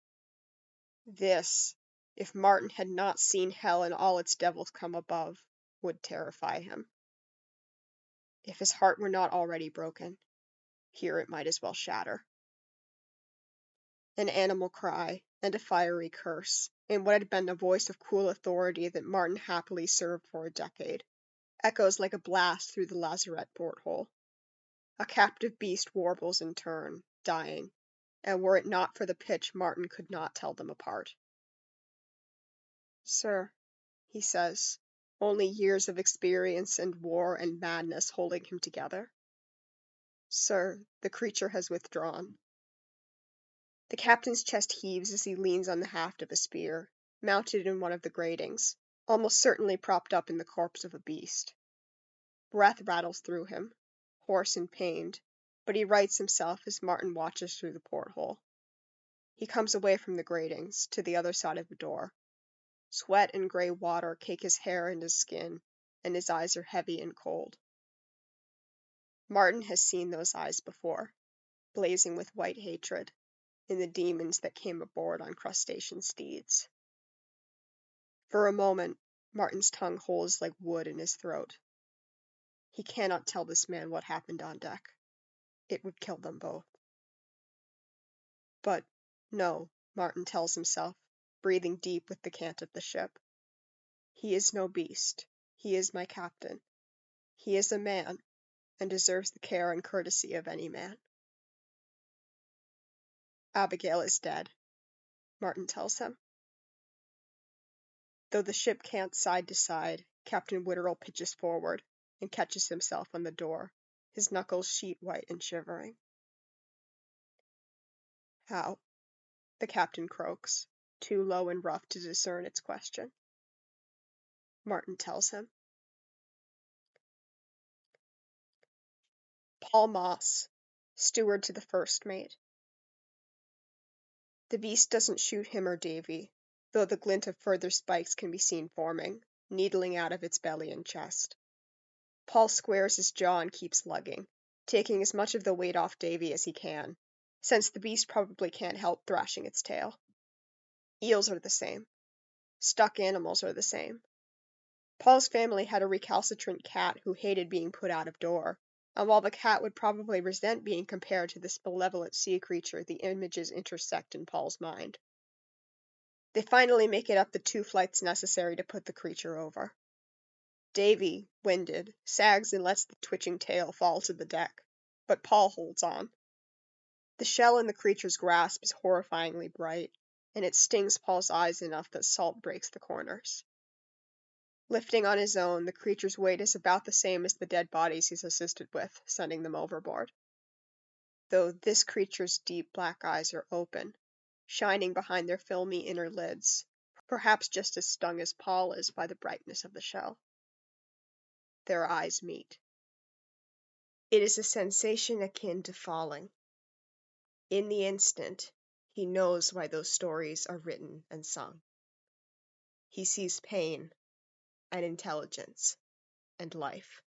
if Martin had not seen hell and all its devils come above, would terrify him. If his heart were not already broken, here it might as well shatter. An animal cry, and a fiery curse, in what had been a voice of cool authority that Martin happily served for a decade, echoes like a blast through the lazarette porthole. A captive beast warbles in turn, dying, and were it not for the pitch, Martin could not tell them apart. Sir, he says, only years of experience and war and madness holding him together. Sir, the creature has withdrawn. The captain's chest heaves as he leans on the haft of a spear, mounted in one of the gratings, almost certainly propped up in the corpse of a beast. Breath rattles through him, hoarse and pained, but he rights himself as Martin watches through the porthole. He comes away from the gratings, to the other side of the door. Sweat and gray water cake his hair and his skin, and his eyes are heavy and cold. Martin has seen those eyes before, blazing with white hatred, in the demons that came aboard on crustacean steeds. For a moment, Martin's tongue holds like wood in his throat. He cannot tell this man what happened on deck. It would kill them both. But no, Martin tells himself, breathing deep with the cant of the ship. He is no beast. He is my captain. He is a man, and deserves the care and courtesy of any man. Abigail is dead, Martin tells him. Though the ship cants side to side, Captain Witterell pitches forward and catches himself on the door, his knuckles sheet white and shivering. How? The captain croaks, too low and rough to discern its question. Martin tells him. Paul Moss, steward to the first mate. The beast doesn't shoot him or Davy, though the glint of further spikes can be seen forming, needling out of its belly and chest. Paul squares his jaw and keeps lugging, taking as much of the weight off Davy as he can, since the beast probably can't help thrashing its tail. Eels are the same. Stuck animals are the same. Paul's family had a recalcitrant cat who hated being put out of door, and while the cat would probably resent being compared to this malevolent sea creature, the images intersect in Paul's mind. They finally make it up the 2 flights necessary to put the creature over. Davy, winded, sags and lets the twitching tail fall to the deck, but Paul holds on. The shell in the creature's grasp is horrifyingly bright, and it stings Paul's eyes enough that salt breaks the corners. Lifting on his own, the creature's weight is about the same as the dead bodies he's assisted with, sending them overboard. Though this creature's deep black eyes are open, shining behind their filmy inner lids, perhaps just as stung as Paul is by the brightness of the shell. Their eyes meet. It is a sensation akin to falling. In the instant, he knows why those stories are written and sung. He sees pain and intelligence and life.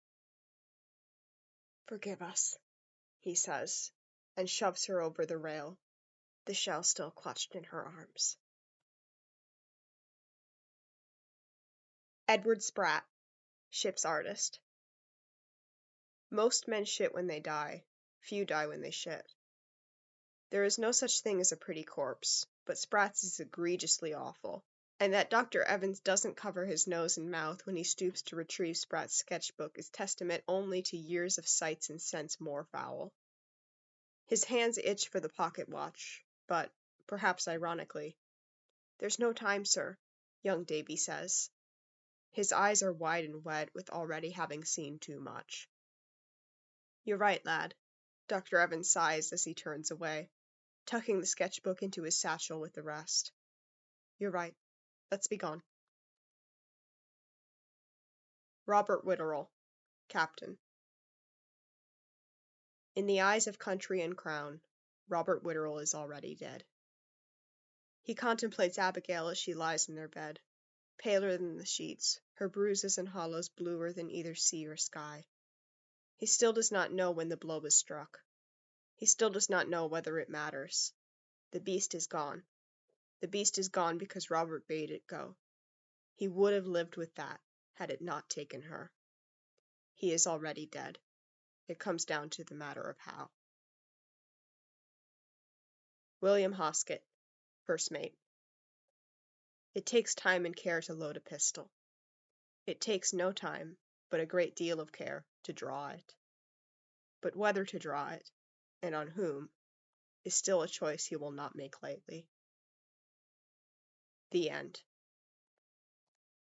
"Forgive us," he says, and shoves her over the rail, the shell still clutched in her arms. Edward Spratt, ship's artist. Most men shit when they die. Few die when they shit. There is no such thing as a pretty corpse, but Spratt's is egregiously awful, and that Dr. Evans doesn't cover his nose and mouth when he stoops to retrieve Spratt's sketchbook is testament only to years of sights and scents more foul. His hands itch for the pocket watch, but, perhaps ironically, "There's no time, sir," young Davy says. His eyes are wide and wet with already having seen too much. "You're right, lad," Dr. Evans sighs as he turns away, tucking the sketchbook into his satchel with the rest. "You're right. Let's be gone." Robert Witterell, Captain. In the eyes of country and crown, Robert Witterell is already dead. He contemplates Abigail as she lies in their bed, paler than the sheets, her bruises and hollows bluer than either sea or sky. He still does not know when the blow was struck. He still does not know whether it matters. The beast is gone. The beast is gone because Robert bade it go. He would have lived with that, had it not taken her. He is already dead. It comes down to the matter of how. William Hoskett, first mate. It takes time and care to load a pistol. It takes no time, but a great deal of care, to draw it. But whether to draw it, and on whom, is still a choice he will not make lightly. The end.